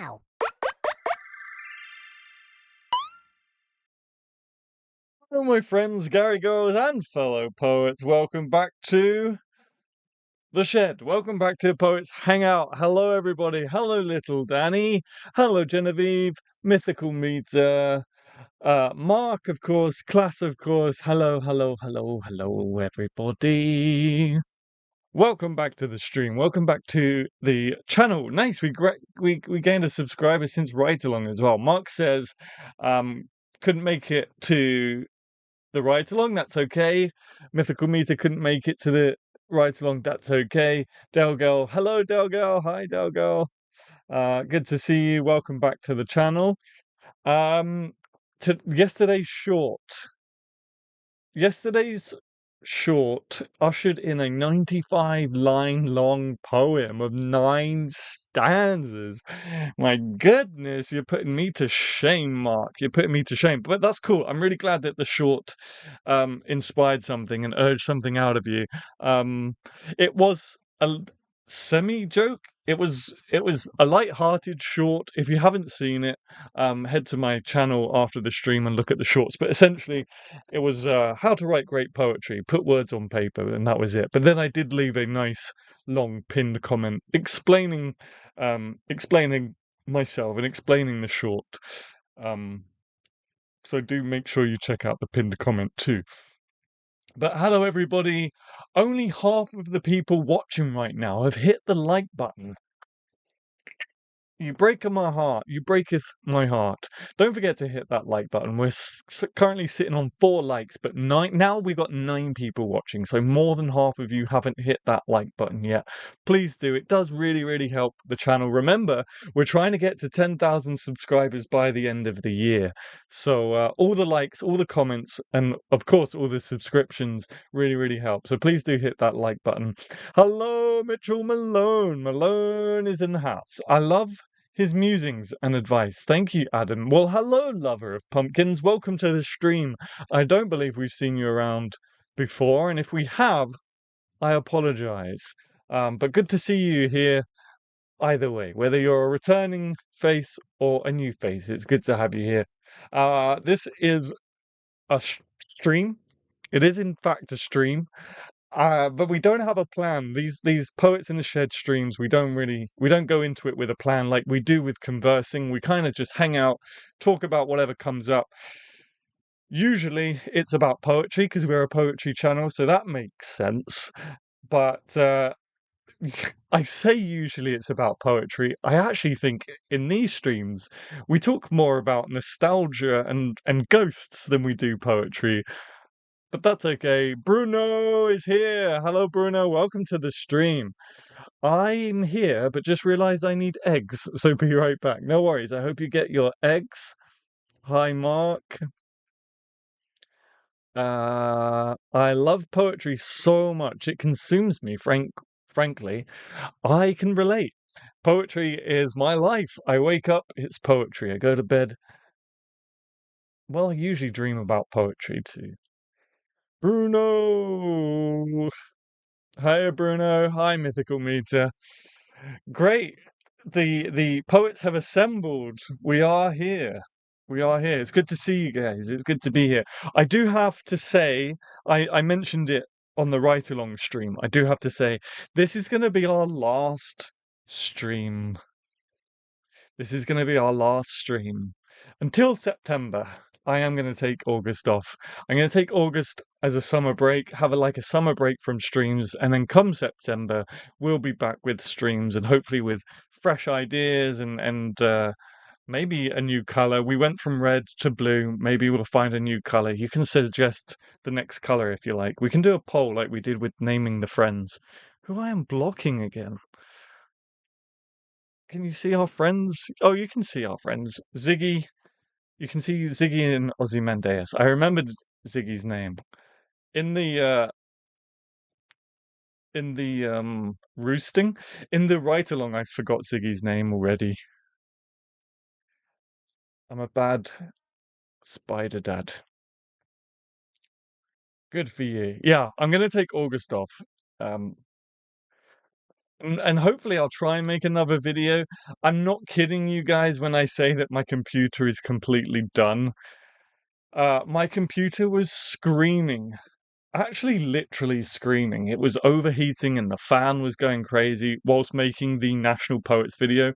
now. Hello, my friends, Gary Girls, and fellow poets. Welcome back to the shed. Welcome back to Poets Hangout. Hello, everybody. Hello, little Danny. Hello, Genevieve. Mythical Meter. Mark, of course. Class, of course. Hello, everybody. Welcome back to the stream. Welcome back to the channel. Nice. We gained a subscriber since Ride Along as well. Mark says, couldn't make it to the ride along, that's okay. Mythical Meter couldn't make it to the ride along, that's okay. Delgirl, hello Delgirl, hi Delgirl. Good to see you. Welcome back to the channel. To Yesterday's short ushered in a 95-line long poem of 9 stanzas. My goodness, you're putting me to shame, Mark. You're putting me to shame. But that's cool. I'm really glad that the short inspired something and urged something out of you. It was a semi-joke. It was a light-hearted short. If you haven't seen it, head to my channel after the stream and look at the shorts. But essentially, it was how to write great poetry, put words on paper, and that was it. But then I did leave a nice long pinned comment explaining myself and explaining the short. So do make sure you check out the pinned comment too. But hello everybody, only half of the people watching right now have hit the like button. You breaketh my heart. You breaketh my heart. Don't forget to hit that like button. We're currently sitting on 4 likes, but now we've got 9 people watching. So more than half of you haven't hit that like button yet. Please do. It does really, really help the channel. Remember, we're trying to get to 10,000 subscribers by the end of the year. So all the likes, all the comments, and of course all the subscriptions really, really help. So please do hit that like button. Hello, Mitchell Malone. Malone is in the house. I love his musings and advice. Thank you, Adam. Well, hello, lover of pumpkins. Welcome to the stream. I don't believe we've seen you around before, and if we have, I apologize. But good to see you here either way, whether you're a returning face or a new face. It's good to have you here. This is a stream. It is, in fact, a stream. But we don't have a plan. These Poets in the Shed streams, we don't go into it with a plan like we do with conversing. We kind of just hang out, talk about whatever comes up. Usually it's about poetry because we're a poetry channel, so that makes sense. But I say usually it's about poetry. I actually think in these streams we talk more about nostalgia and ghosts than we do poetry. But that's okay. Bruno is here. Hello, Bruno. Welcome to the stream. I'm here, but just realized I need eggs, so be right back. No worries. I hope you get your eggs. Hi, Mark. I love poetry so much. It consumes me, frankly. I can relate. Poetry is my life. I wake up, it's poetry. I go to bed. Well, I usually dream about poetry too. Bruno! Hi, Bruno. Hi, Mythical Meter. Great. The poets have assembled. We are here. We are here. It's good to see you guys. It's good to be here. I do have to say, I mentioned it on the Write Along stream. I do have to say, this is going to be our last stream. This is going to be our last stream until September. I am going to take August off. I'm going to take August as a summer break, have a summer break from streams, and then come September, we'll be back with streams and hopefully with fresh ideas and maybe a new color. We went from red to blue. Maybe we'll find a new color. You can suggest the next color if you like. We can do a poll like we did with naming the friends. Who I am blocking again? Can you see our friends? Oh, you can see our friends. Ziggy. You can see Ziggy and Ozymandias. I remembered Ziggy's name. In the roosting. In the write along, I forgot Ziggy's name already. I'm a bad spider dad. Good for you. Yeah, I'm gonna take August off. And hopefully I'll try and make another video. I'm not kidding you guys when I say that my computer is completely done. My computer was screaming, actually literally screaming. It was overheating and the fan was going crazy whilst making the National Poets video.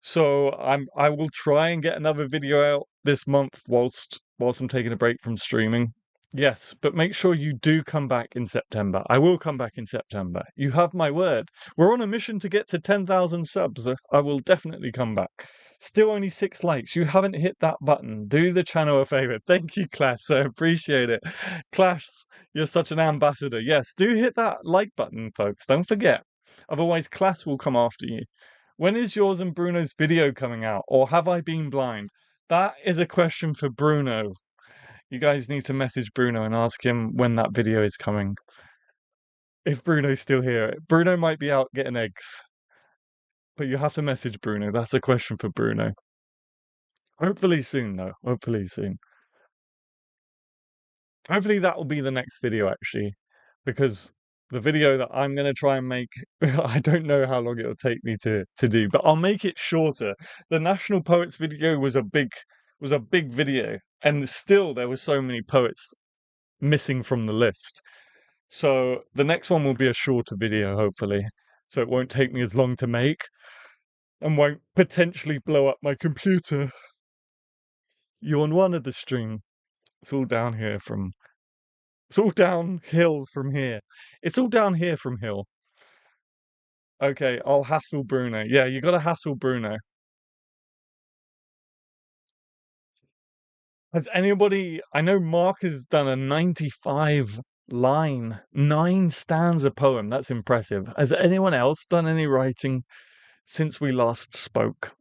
So I will try and get another video out this month whilst I'm taking a break from streaming. Yes, but make sure you do come back in September. I will come back in September. You have my word. We're on a mission to get to 10,000 subs. I will definitely come back. Still only 6 likes. You haven't hit that button. Do the channel a favor. Thank you, Class. I appreciate it. Class, you're such an ambassador. Yes, do hit that like button, folks. Don't forget. Otherwise, Class will come after you. When is yours and Bruno's video coming out? Or have I been blind? That is a question for Bruno. You guys need to message Bruno and ask him when that video is coming. If Bruno's still here. Bruno might be out getting eggs. But you have to message Bruno. That's a question for Bruno. Hopefully soon, though. Hopefully soon. Hopefully that will be the next video, actually. Because the video that I'm going to try and make, I don't know how long it'll take me to do, but I'll make it shorter. The National Poets video was a big video, and still there were so many poets missing from the list. So the next one will be a shorter video, hopefully. So it won't take me as long to make and won't potentially blow up my computer. You on one of the stream. It's all down here from It's all downhill from here. It's all down here from hill. Okay, I'll hassle Bruno. Yeah, you gotta hassle Bruno. Has anybody... I know Mark has done a 95 line, 9 stanza poem. That's impressive. Has anyone else done any writing since we last spoke?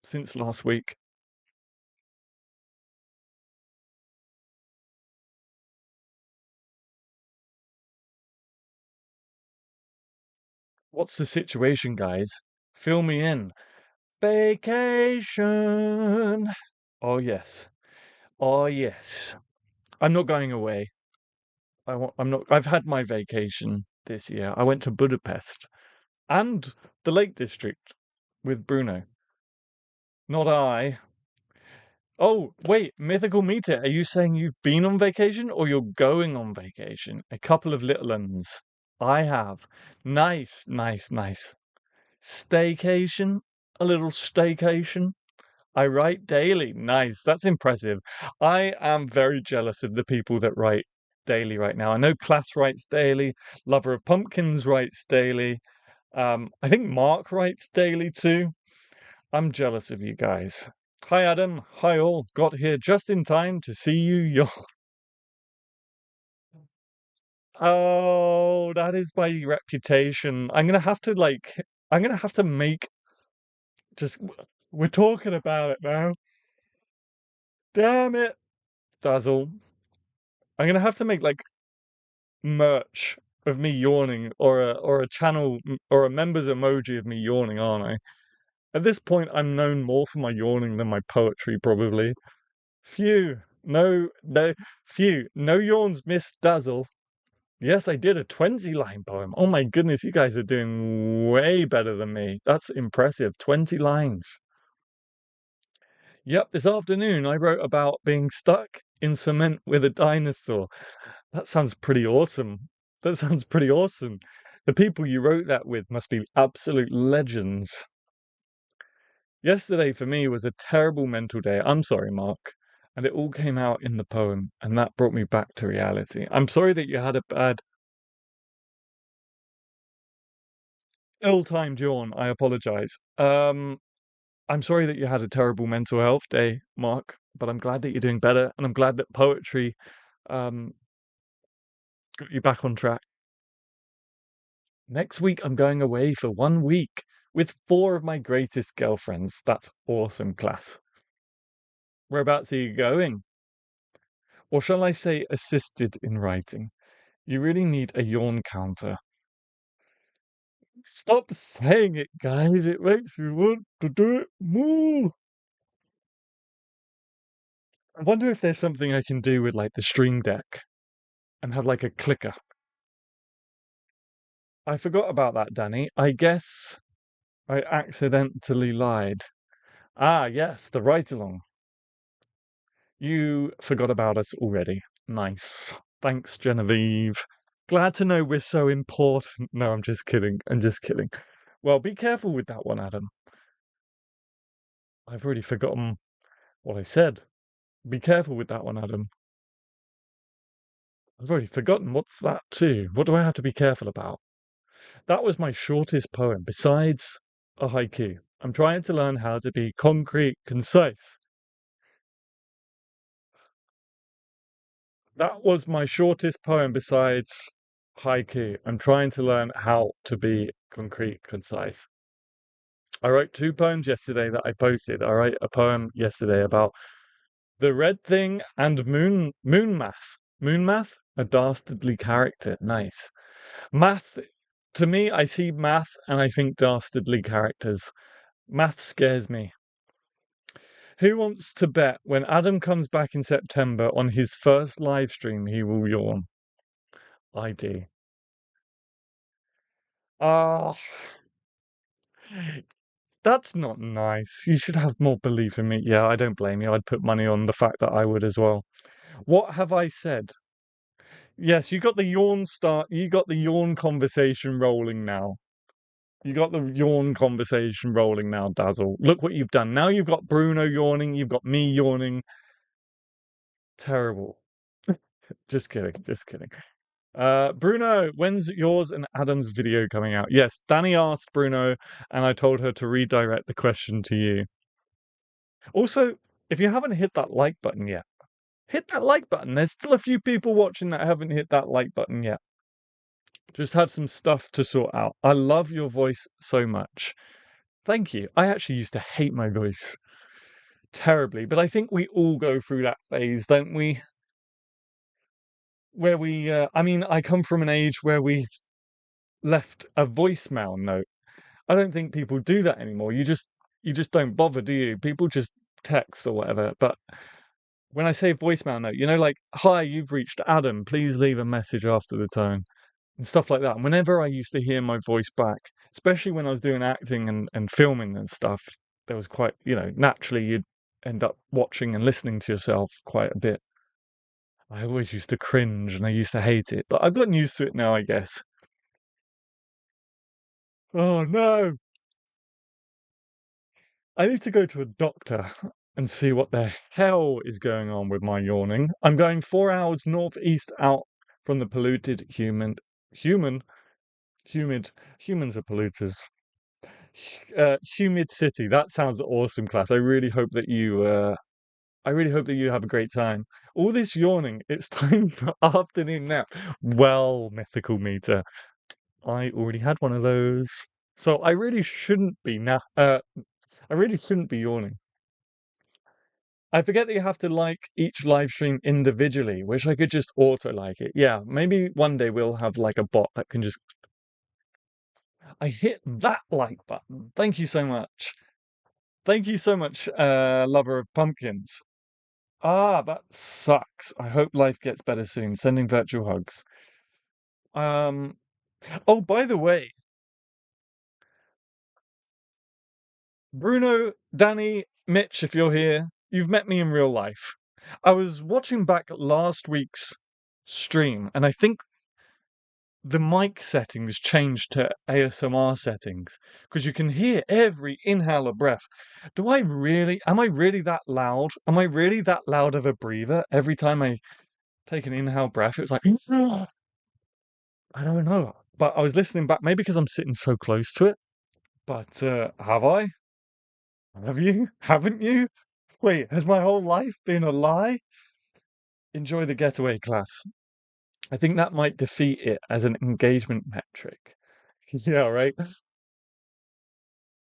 Since last week? What's the situation, guys? Fill me in. Vacation. Oh, yes. Oh, yes. I'm not going away. I'm not. I've had my vacation this year. I went to Budapest and the Lake District with Bruno. Not I. Oh, wait, Mythical Meter. Are you saying you've been on vacation or you're going on vacation? A couple of little uns. I have. Nice, nice, nice. Staycation. A little staycation. I write daily. Nice. That's impressive. I am very jealous of the people that write daily right now. I know Class writes daily. Lover of Pumpkins writes daily. I think Mark writes daily too. I'm jealous of you guys. Hi, Adam. Hi, all. Got here just in time to see you. Oh, that is my reputation. I'm gonna have to make just. We're talking about it now. Damn it, Dazzle. I'm gonna have to make like merch of me yawning or a channel or a members emoji of me yawning, aren't I? At this point, I'm known more for my yawning than my poetry, probably. Phew, no yawns, Miss Dazzle. Yes, I did a 20-line poem. Oh my goodness, you guys are doing way better than me. That's impressive. 20 lines. Yep, this afternoon I wrote about being stuck in cement with a dinosaur. That sounds pretty awesome. That sounds pretty awesome. The people you wrote that with must be absolute legends. Yesterday for me was a terrible mental day. I'm sorry, Mark. And it all came out in the poem, and that brought me back to reality. I'm sorry that you had a bad, ill-timed yawn. I apologize. I'm sorry that you had a terrible mental health day, Mark, but I'm glad that you're doing better, and I'm glad that poetry um got you back on track. Next week, I'm going away for 1 week with 4 of my greatest girlfriends. That's awesome, Class. Whereabouts are you going? Or shall I say assisted in writing? You really need a yawn counter. Stop saying it, guys. It makes me want to do it more. I wonder if there's something I can do with like the Stream Deck and have like a clicker. I forgot about that, Danny. I guess I accidentally lied. Ah, yes, the ride along. You forgot about us already. Nice. Thanks, Genevieve. Glad to know we're so important. No, I'm just kidding. I'm just kidding. Well, be careful with that one, Adam. I've already forgotten what I said. Be careful with that one, Adam. I've already forgotten what's that too. What do I have to be careful about? That was my shortest poem, besides a haiku. I'm trying to learn how to be concrete, concise. That was my shortest poem besides haiku. I'm trying to learn how to be concrete, concise. I wrote 2 poems yesterday that I posted. I wrote a poem yesterday about the red thing and moon math. Moon math? A dastardly character. Nice. Math, to me, I see math and I think dastardly characters. Math scares me. Who wants to bet when Adam comes back in September on his first live stream he will yawn? I do. Ah, that's not nice. You should have more belief in me. Yeah, I don't blame you. I'd put money on the fact that I would as well. What have I said? Yes, you got the yawn start. You got the yawn conversation rolling now. You got the yawn conversation rolling now, Dazzle. Look what you've done. Now you've got Bruno yawning. You've got me yawning. Terrible. Just kidding. Just kidding. Bruno, when's yours and Adam's video coming out? Yes, Danny asked Bruno, and I told her to redirect the question to you. Also, if you haven't hit that like button yet, hit that like button. There's still a few people watching that haven't hit that like button yet. Just have some stuff to sort out. I love your voice so much. Thank you. I actually used to hate my voice terribly, but I think we all go through that phase, don't we? Where I mean, I come from an age where we left a voicemail note. I don't think people do that anymore. You just don't bother, do you? People just text or whatever. But when I say voicemail note, like, hi, you've reached Adam. Please leave a message after the tone and stuff like that. And whenever I used to hear my voice back, especially when I was doing acting and filming and stuff, there was quite, naturally you'd end up watching and listening to yourself quite a bit. I always used to cringe and I used to hate it, but I've gotten used to it now, I guess. Oh no! I need to go to a doctor and see what the hell is going on with my yawning. I'm going 4 hours northeast out from the polluted human, humid, humans are polluters. Humid city. That sounds awesome, class. I really hope that you have a great time. All this yawning, it's time for afternoon nap. Well, mythical meter. I already had one of those. So I really shouldn't be I really shouldn't be yawning. I forget that you have to like each live stream individually. Wish I could just auto like it. Yeah, maybe one day we'll have like a bot that can just. I hit that like button. Thank you so much. Thank you so much, lover of pumpkins. Ah, that sucks. I hope life gets better soon. Sending virtual hugs. Um, oh, by the way, Bruno, Danny, Mitch, if you're here, you've met me in real life. I was watching back last week's stream, and I think the mic settings changed to ASMR settings because you can hear every inhale of breath. Am I really that loud? Am I really that loud of a breather every time I take an inhale breath? It's like, I don't know. But I was listening back, maybe because I'm sitting so close to it. But have I? Have you? Haven't you? Wait, has my whole life been a lie? Enjoy the getaway, class. I think that might defeat it as an engagement metric. Yeah, right?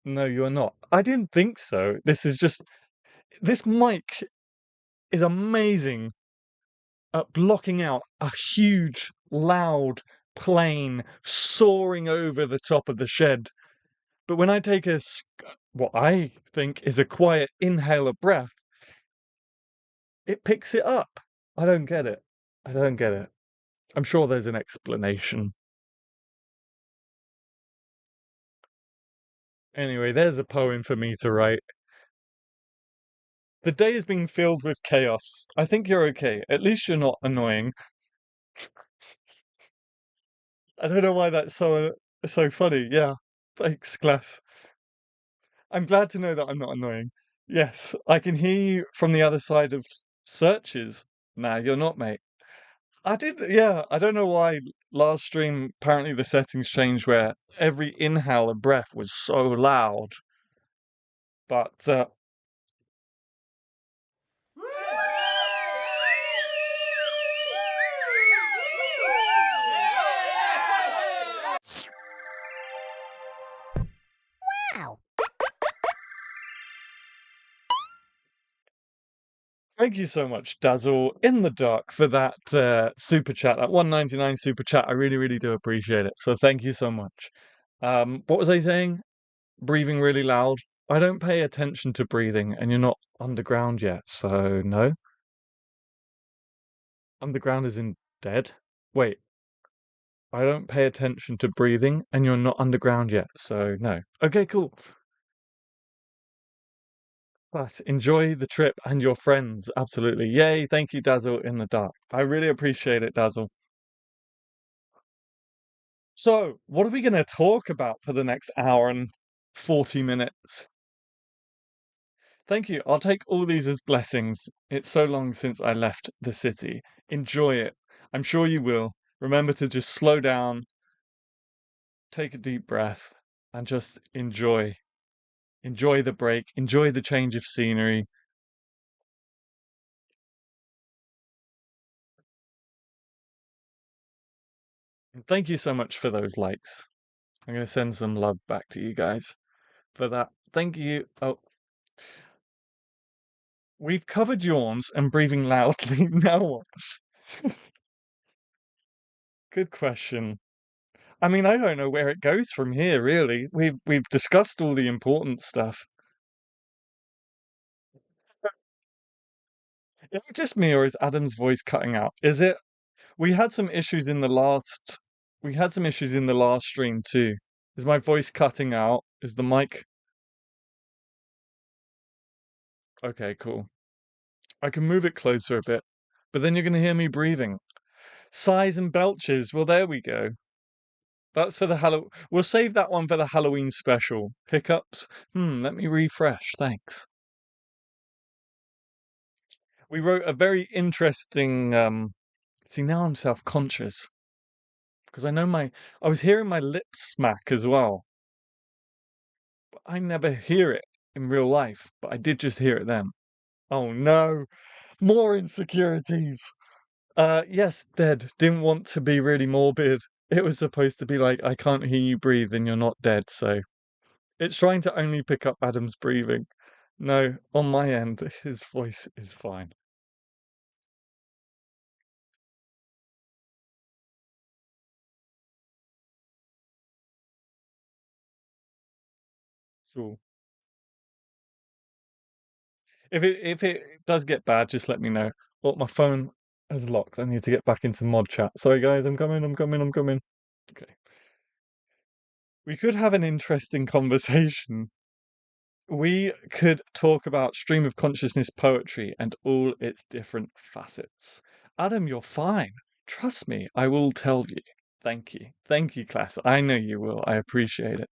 No, you're not. I didn't think so. This mic is amazing at blocking out a huge, loud plane soaring over the top of the shed. But when I take what I think is a quiet inhale of breath, it picks it up. I don't get it. I don't get it. I'm sure there's an explanation. Anyway, there's a poem for me to write. The day has been filled with chaos. I think you're okay. At least you're not annoying. I don't know why that's so funny. Yeah. Thanks, class. I'm glad to know that I'm not annoying. Yes, I can hear you from the other side of searches. Nah, you're not, mate. Yeah, I don't know why last stream, apparently the settings changed where every inhale of breath was so loud. But Wow. thank you so much, Dazzle in the Dark, for that super chat, that 199 super chat. I really, really do appreciate it. So thank you so much. What was I saying? Breathing really loud. I don't pay attention to breathing, and you're not underground yet, so no. Underground is in dead. Wait, I don't pay attention to breathing, and you're not underground yet, so no. Okay, cool. But enjoy the trip and your friends. Absolutely. Yay. Thank you, Dazzle in the Dark. I really appreciate it, Dazzle. So, what are we going to talk about for the next hour and 40 minutes? Thank you. I'll take all these as blessings. It's so long since I left the city. Enjoy it. I'm sure you will. Remember to just slow down, take a deep breath, and just enjoy. Enjoy the break. Enjoy the change of scenery. And thank you so much for those likes. I'm going to send some love back to you guys for that. Thank you. Oh, we've covered yawns and breathing loudly. Now what? Good question. I mean, I don't know where it goes from here, really. We've discussed all the important stuff. Is it just me or is Adam's voice cutting out? Is it? We had some issues in the last we had some issues in the last stream too. Is my voice cutting out? Is the mic okay, cool. I can move it closer a bit, but then you're gonna hear me breathing. Sighs and belches. Well, there we go. That's for the Halloween. We'll save that one for the Halloween special. Hiccups. Let me refresh. Thanks. We wrote a very interesting. See, now I'm self-conscious because I was hearing my lips smack as well. But I never hear it in real life, but I did just hear it then. Oh no, more insecurities. Yes, dead. Didn't want to be really morbid. It was supposed to be like, I can't hear you breathe and you're not dead, so it's trying to only pick up Adam's breathing. No, on my end, his voice is fine. Cool. If it does get bad, just let me know. Oh, my phone is locked. I need to get back into mod chat. Sorry guys, I'm coming. Okay. We could have an interesting conversation. We could talk about stream of consciousness poetry and all its different facets. Adam, you're fine. Trust me, I will tell you. Thank you. Thank you, class. I know you will. I appreciate it.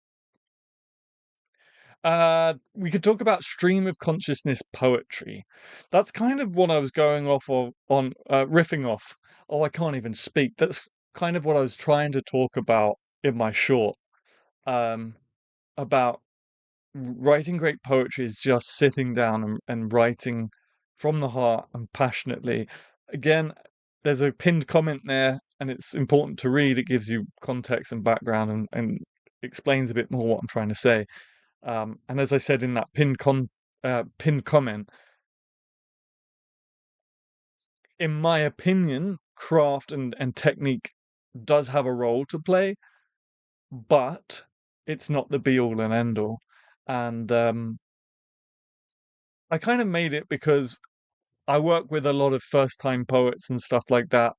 We could talk about stream of consciousness poetry. That's kind of what I was going off of on riffing off. Oh, I can't even speak. That's kind of what I was trying to talk about in my short. Um, about writing great poetry is just sitting down and writing from the heart and passionately. Again, there's a pinned comment there, and it's important to read. It gives you context and background and explains a bit more what I'm trying to say. And as I said in that pinned comment, in my opinion, craft and technique does have a role to play, but it's not the be all and end all. And I kind of made it because I work with a lot of first time poets and stuff like that.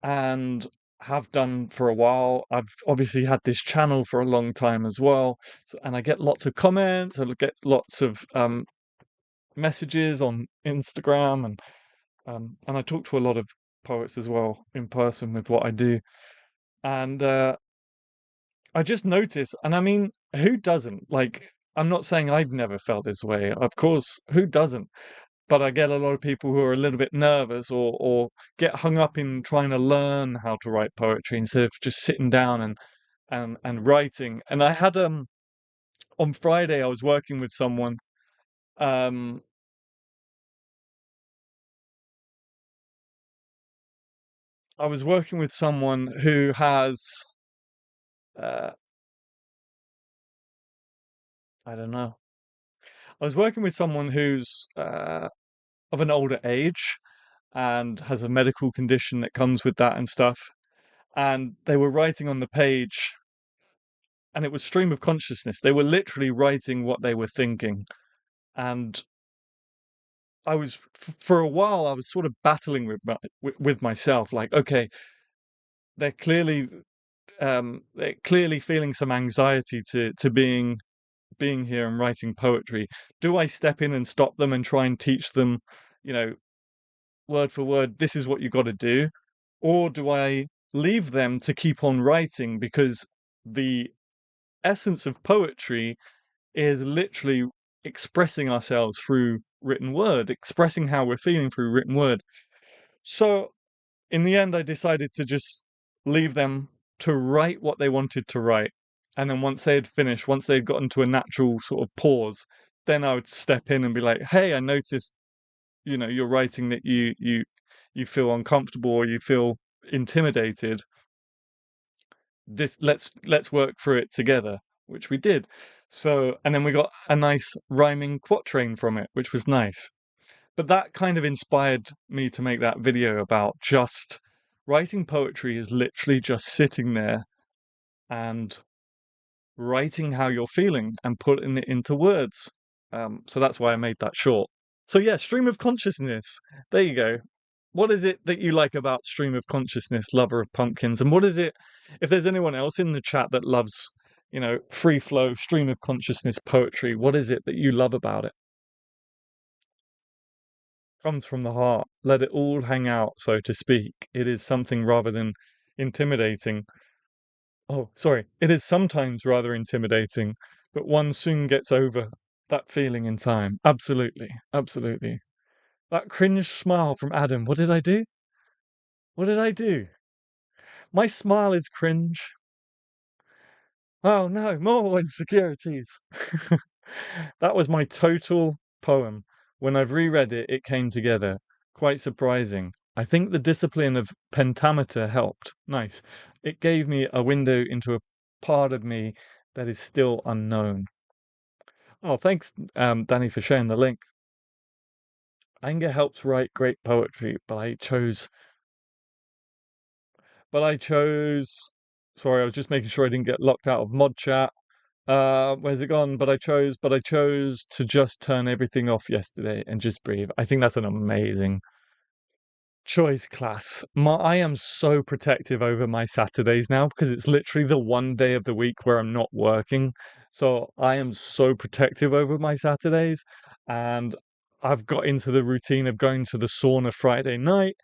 And have done for a while. I've obviously had this channel for a long time as well, and I get lots of comments. I get lots of messages on Instagram, and I talk to a lot of poets as well in person with what I do. And I just notice, and I mean, who doesn't? Like, I'm not saying I've never felt this way. Of course, who doesn't? But I get a lot of people who are a little bit nervous or get hung up in trying to learn how to write poetry instead of just sitting down and writing. And I had on Friday I was working with someone. Um, I was working with someone who has uh, I don't know. I was working with someone who's of an older age and has a medical condition that comes with that and stuff. And they were writing on the page, and it was stream of consciousness. They were literally writing what they were thinking. And I was, for a while, I was sort of battling with myself, like, okay, they're clearly feeling some anxiety to being here and writing poetry. Do I step in and stop them and try and teach them, you know, word for word, this is what you got to do? Or do I leave them to keep on writing? Because the essence of poetry is literally expressing ourselves through written word, expressing how we're feeling through written word. So in the end, I decided to just leave them to write what they wanted to write. And then once they had finished, once they'd gotten to a natural sort of pause, then I would step in and be like, hey, I noticed, you're writing that you feel uncomfortable or you feel intimidated. This let's work through it together, which we did. So, and then we got a nice rhyming quatrain from it, which was nice. But that kind of inspired me to make that video about just writing poetry is literally just sitting there and writing how you're feeling and putting it into words. So that's why I made that short. So yeah, stream of consciousness. There you go. What is it that you like about stream of consciousness, lover of pumpkins? And what is it, if there's anyone else in the chat that loves, free flow, stream of consciousness poetry, what is it that you love about it? Comes from the heart. Let it all hang out, so to speak. It is something rather than intimidating. Oh, sorry. It is sometimes rather intimidating, but one soon gets over that feeling in time. Absolutely. Absolutely. That cringe smile from Adam. What did I do? What did I do? My smile is cringe. Oh no, more insecurities. That was my total poem. When I've reread it, it came together. Quite surprising. I think the discipline of pentameter helped. Nice. It gave me a window into a part of me that is still unknown. Oh, thanks, Danny, for sharing the link. Anger helps write great poetry, but I chose. Sorry, I was just making sure I didn't get locked out of mod chat. Where's it gone? But I chose to just turn everything off yesterday and just breathe. I think that's an amazing choice, class. I am so protective over my Saturdays now because it's literally the one day of the week where I'm not working. So I am so protective over my Saturdays, and I've got into the routine of going to the sauna Friday night,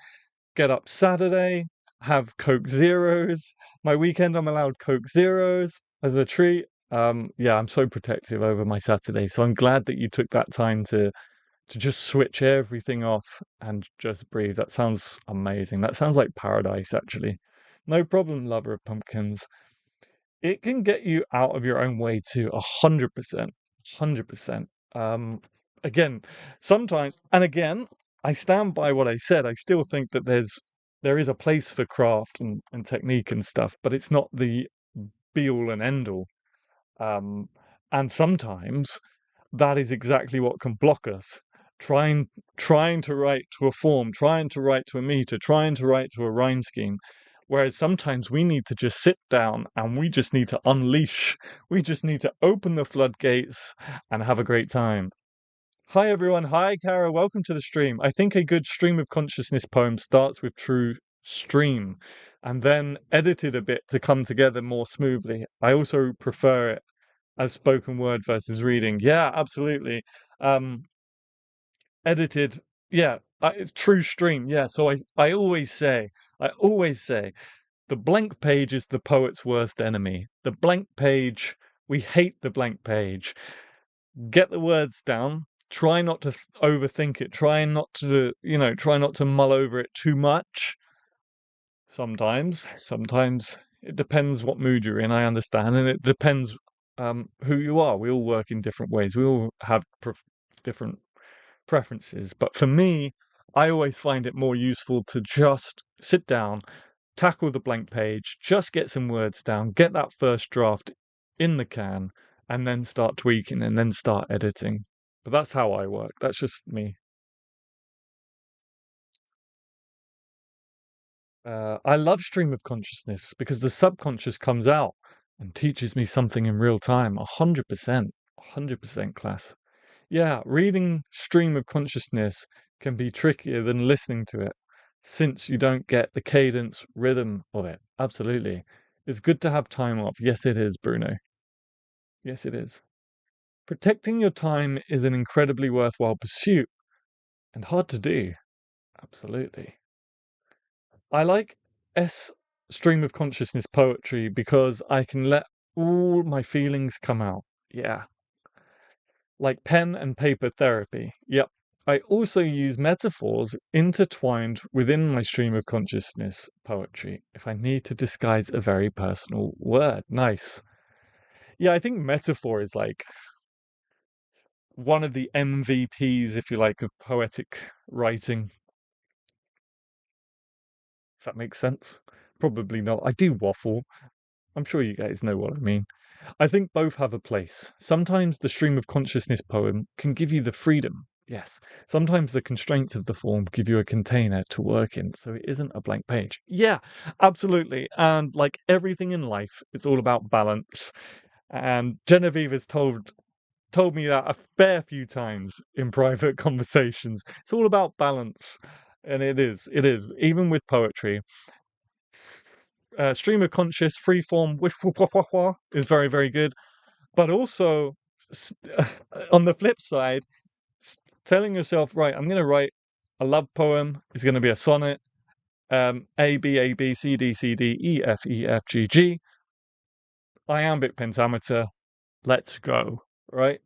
get up Saturday, have Coke Zeros. My weekend, I'm allowed Coke Zeros as a treat. Yeah, I'm so protective over my Saturday. So I'm glad that you took that time to just switch everything off and just breathe. That sounds amazing. That sounds like paradise, actually. No problem, lover of pumpkins. It can get you out of your own way too, 100%. 100%. Again, sometimes, and again, I stand by what I said. I still think that there is a place for craft and technique and stuff, but it's not the be all and end all. Um, and sometimes that is exactly what can block us. Trying to write to a form, trying to write to a meter, trying to write to a rhyme scheme. Whereas sometimes we need to just sit down and we just need to unleash. We just need to open the floodgates and have a great time. Hi everyone. Hi Kara. Welcome to the stream. I think a good stream of consciousness poem starts with true stream, and then edited a bit to come together more smoothly. I also prefer it as spoken word versus reading. Yeah, absolutely. Um, edited, yeah, true stream. Yeah, so I always say, the blank page is the poet's worst enemy. The blank page, we hate the blank page. Get the words down. Try not to overthink it. Try not to, try not to mull over it too much. Sometimes it depends what mood you're in. I understand, and it depends who you are. We all work in different ways. We all have different preferences. But for me, I always find it more useful to just sit down, tackle the blank page, just get some words down, get that first draft in the can, and then start tweaking and then start editing. But that's how I work. That's just me. I love stream of consciousness because the subconscious comes out and teaches me something in real time. 100%, 100% class. Yeah, reading stream of consciousness can be trickier than listening to it since you don't get the cadence, rhythm of it. Absolutely. It's good to have time off. Yes, it is, Bruno. Yes, it is. Protecting your time is an incredibly worthwhile pursuit and hard to do. Absolutely. I like S stream of consciousness poetry because I can let all my feelings come out. Yeah, like pen and paper therapy. Yep. I also use metaphors intertwined within my stream of consciousness poetry if I need to disguise a very personal word. Nice. Yeah, I think metaphor is like one of the MVPs, if you like, of poetic writing. If that makes sense. Probably not. I do waffle. I'm sure you guys know what I mean. I think both have a place. Sometimes the stream of consciousness poem can give you the freedom. Yes. Sometimes the constraints of the form give you a container to work in, so it isn't a blank page. Yeah, absolutely. And like everything in life, it's all about balance. And Genevieve has told me that a fair few times in private conversations. It's all about balance. And it is. It is. Even with poetry, stream of conscious, freeform, wish is very, very good. But also, on the flip side, telling yourself, right, I'm going to write a love poem. It's going to be a sonnet. A B A B C D C D E F E F G G. Iambic pentameter. Let's go. Right.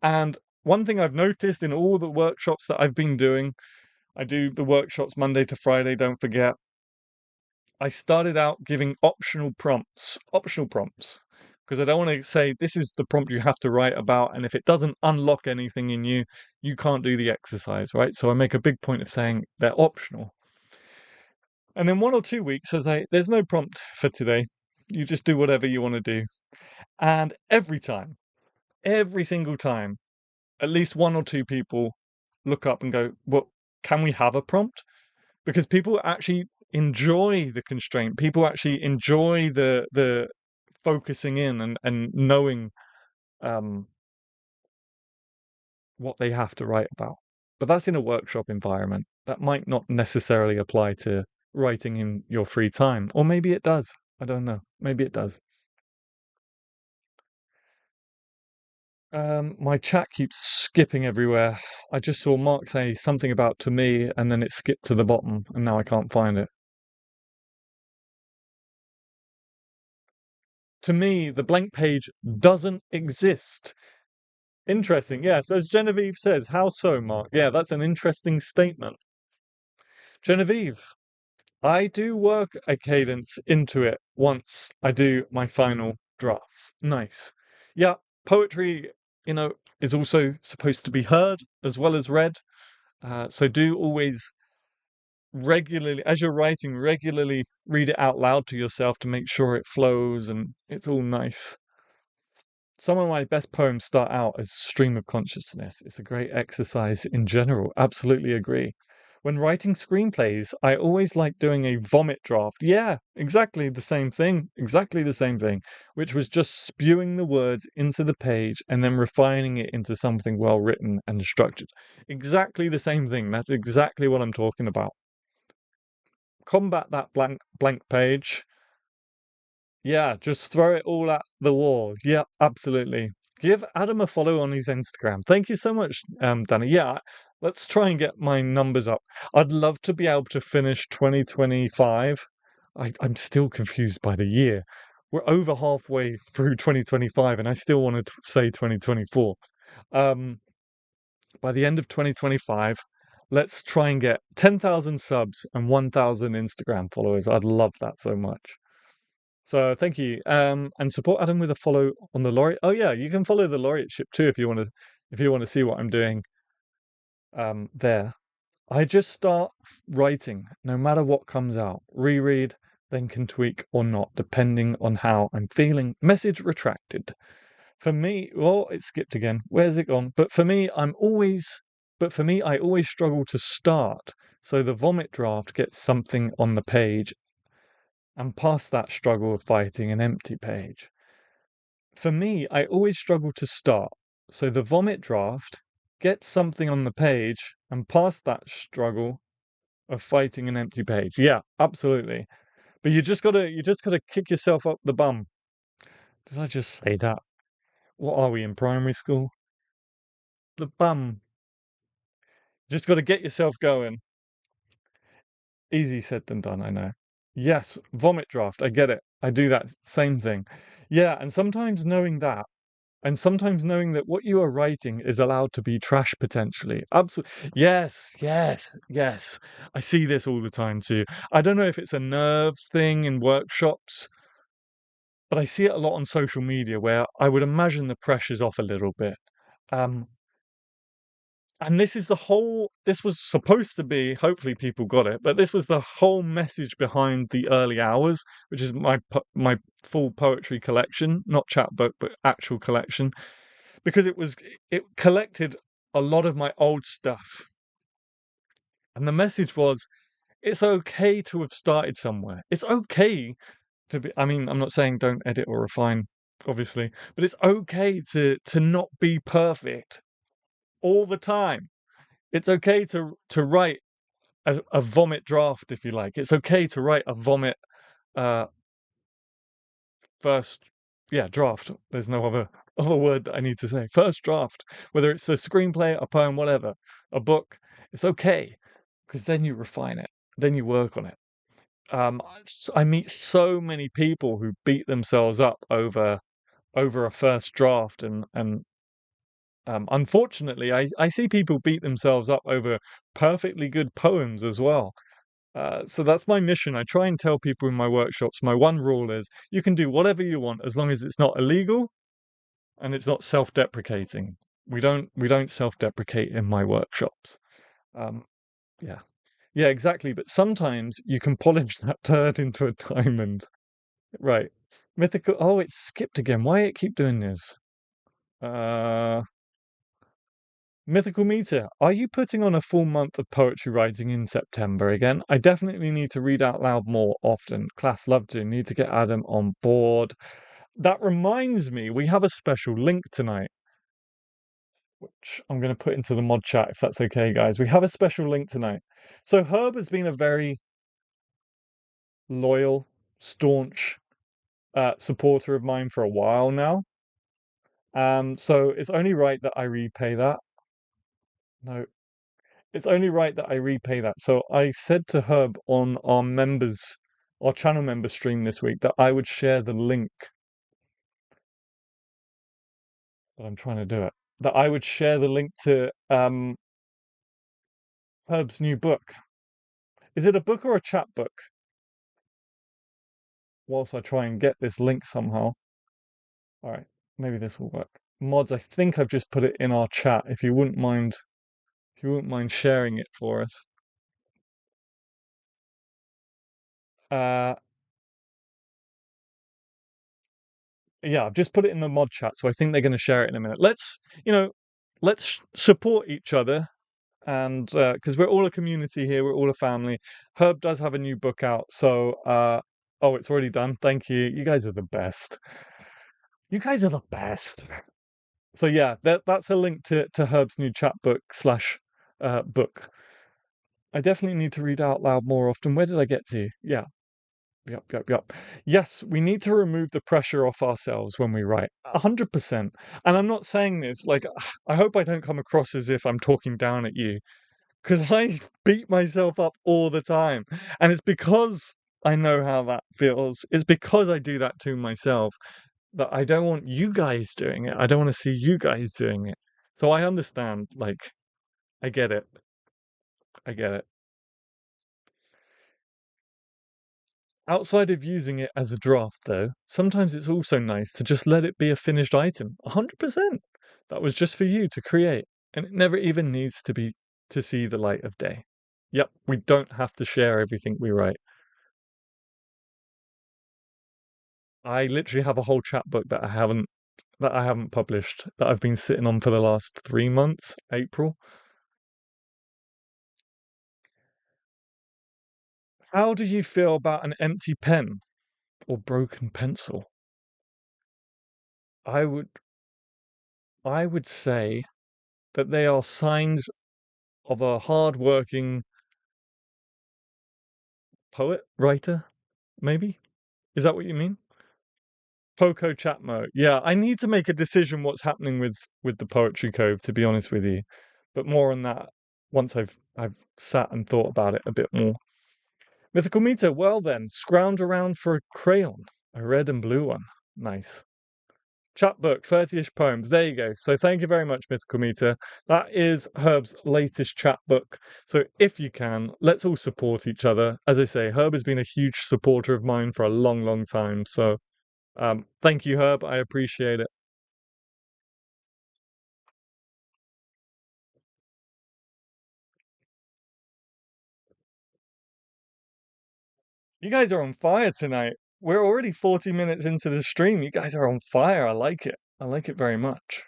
And one thing I've noticed in all the workshops that I've been doing, I do the workshops Monday to Friday, don't forget. I started out giving optional prompts, because I don't want to say this is the prompt you have to write about, and if it doesn't unlock anything in you, you can't do the exercise, right? So I make a big point of saying they're optional. And then 1 or 2 weeks, I say, there's no prompt for today. You just do whatever you want to do. And every single time, at least 1 or 2 people look up and go, well, can we have a prompt? Because people actually enjoy the constraint. People actually enjoy the focusing in and knowing um, what they have to write about. But that's in a workshop environment. That might not necessarily apply to writing in your free time, or maybe it does. I don't know. Maybe it does. My chat keeps skipping everywhere. I just saw Mark say something about to me, and then it skipped to the bottom, and now I can't find it. To me, the blank page doesn't exist. Interesting. Yes, as Genevieve says, how so, Mark? Yeah, that's an interesting statement. Genevieve, I do work a cadence into it once I do my final drafts. Nice. Yeah, poetry, is also supposed to be heard as well as read. So do always regularly, as you're writing, regularly read it out loud to yourself to make sure it flows and it's all nice. Some of my best poems start out as stream of consciousness. It's a great exercise in general. Absolutely agree. When writing screenplays, I always like doing a vomit draft. Yeah, exactly the same thing. Exactly the same thing, which was just spewing the words into the page and then refining it into something well written and structured. Exactly the same thing. That's exactly what I'm talking about. combat that blank page. Yeah, just throw it all at the wall. Yeah, absolutely. Give Adam a follow on his Instagram. Thank you so much, Danny. Yeah, let's try and get my numbers up. I'd love to be able to finish 2025. I'm still confused by the year. We're over halfway through 2025, and I still want to say 2024. Um, by the end of 2025, let's try and get 10,000 subs and 1,000 Instagram followers. I'd love that so much. So thank you. And support Adam with a follow on the laureate. Oh yeah, you can follow the laureateship too if you want to see what I'm doing there. I just start writing no matter what comes out. Reread, then can tweak or not, depending on how I'm feeling. Message retracted. For me, well, it skipped again. Where's it gone? But for me, I always struggle to start. So the vomit draft gets something on the page and past that struggle of fighting an empty page. For me, I always struggle to start. So the vomit draft gets something on the page and past that struggle of fighting an empty page. Yeah, absolutely. But you just gotta kick yourself up the bum. Did I just say that? What are we in primary school? The bum. Just gotta get yourself going. Easy said than done, I know. Yes, vomit draft. I get it. I do that same thing. Yeah, and sometimes knowing that what you are writing is allowed to be trash potentially. Absolutely. Yes, yes, yes. I see this all the time too. I don't know if it's a nerves thing in workshops, but I see it a lot on social media where I would imagine the pressure's off a little bit. Um, and this was supposed to be, hopefully people got it, but this was the whole message behind the early hours, which is my full poetry collection, not chapbook, but actual collection, because it collected a lot of my old stuff. And the message was, it's okay to have started somewhere. It's okay to be, I mean, I'm not saying don't edit or refine, obviously, but it's okay to not be perfect all the time. It's okay to write a vomit draft if you like. It's okay to write a vomit uh first yeah, draft. There's no other word that I need to say. First draft, whether it's a screenplay, a poem, whatever, a book, it's okay because then you refine it, then you work on it. I meet so many people who beat themselves up over a first draft, and unfortunately, I see people beat themselves up over perfectly good poems as well. So that's my mission. I try and tell people in my workshops, my one rule is you can do whatever you want as long as it's not illegal and it's not self-deprecating. We don't self-deprecate in my workshops. Um, yeah. Yeah, exactly. But sometimes you can polish that turd into a diamond. Right. Mythical. Oh, it's skipped again. Why it keep doing this? Uh, Mythical Meter. Are you putting on a full month of poetry writing in September again? I definitely need to read out loud more often. Class love to. Need to get Adam on board. That reminds me, we have a special link tonight, which I'm going to put into the mod chat if that's okay, guys. We have a special link tonight. So Herb has been a very loyal, staunch supporter of mine for a while now. So it's only right that I repay that. No, it's only right that I repay that. So I said to Herb on our channel member stream this week that I would share the link. But I'm trying to do it. That I would share the link to Herb's new book. Is it a book or a chat book? Whilst I try and get this link somehow. All right, maybe this will work. Mods, I think I've just put it in our chat. If you wouldn't mind sharing it for us. Uh, yeah, I've just put it in the mod chat, so I think they're going to share it in a minute. Let's support each other, and because we're all a community here, we're all a family. Herb does have a new book out, so oh, it's already done. Thank you. You guys are the best. You guys are the best. So yeah, that's a link to Herb's new chat book slash book. I definitely need to read out loud more often. Where did I get to? Yeah. Yep. Yes, we need to remove the pressure off ourselves when we write. 100%. And I'm not saying this like I hope I don't come across as if I'm talking down at you because I beat myself up all the time. And it's because I know how that feels. It's because I do that to myself that I don't want you guys doing it. I don't want to see you guys doing it. So I understand. Like, I get it. I get it. Outside of using it as a draft, though, sometimes it's also nice to just let it be a finished item. 100%. That was just for you to create, and it never even needs to be to see the light of day. Yep, we don't have to share everything we write. I literally have a whole chapbook that I haven't published that I've been sitting on for the last 3 months. April. How do you feel about an empty pen or broken pencil? I would I would say that they are signs of a hard-working poet, writer, maybe? Is that what you mean? Poco Chatmo. Yeah, I need to make a decision what's happening with the Poetry Cove, to be honest with you. But more on that once I've sat and thought about it a bit more. Mythical Meter, well then, scrounge around for a crayon. A red and blue one. Nice. Chapbook, 30-ish poems. There you go. So thank you very much, Mythical Meter. That is Herb's latest chapbook. So if you can, let's all support each other. As I say, Herb has been a huge supporter of mine for a long, long time. So thank you, Herb. I appreciate it. You guys are on fire tonight. We're already 40 minutes into the stream. You guys are on fire. I like it. I like it very much.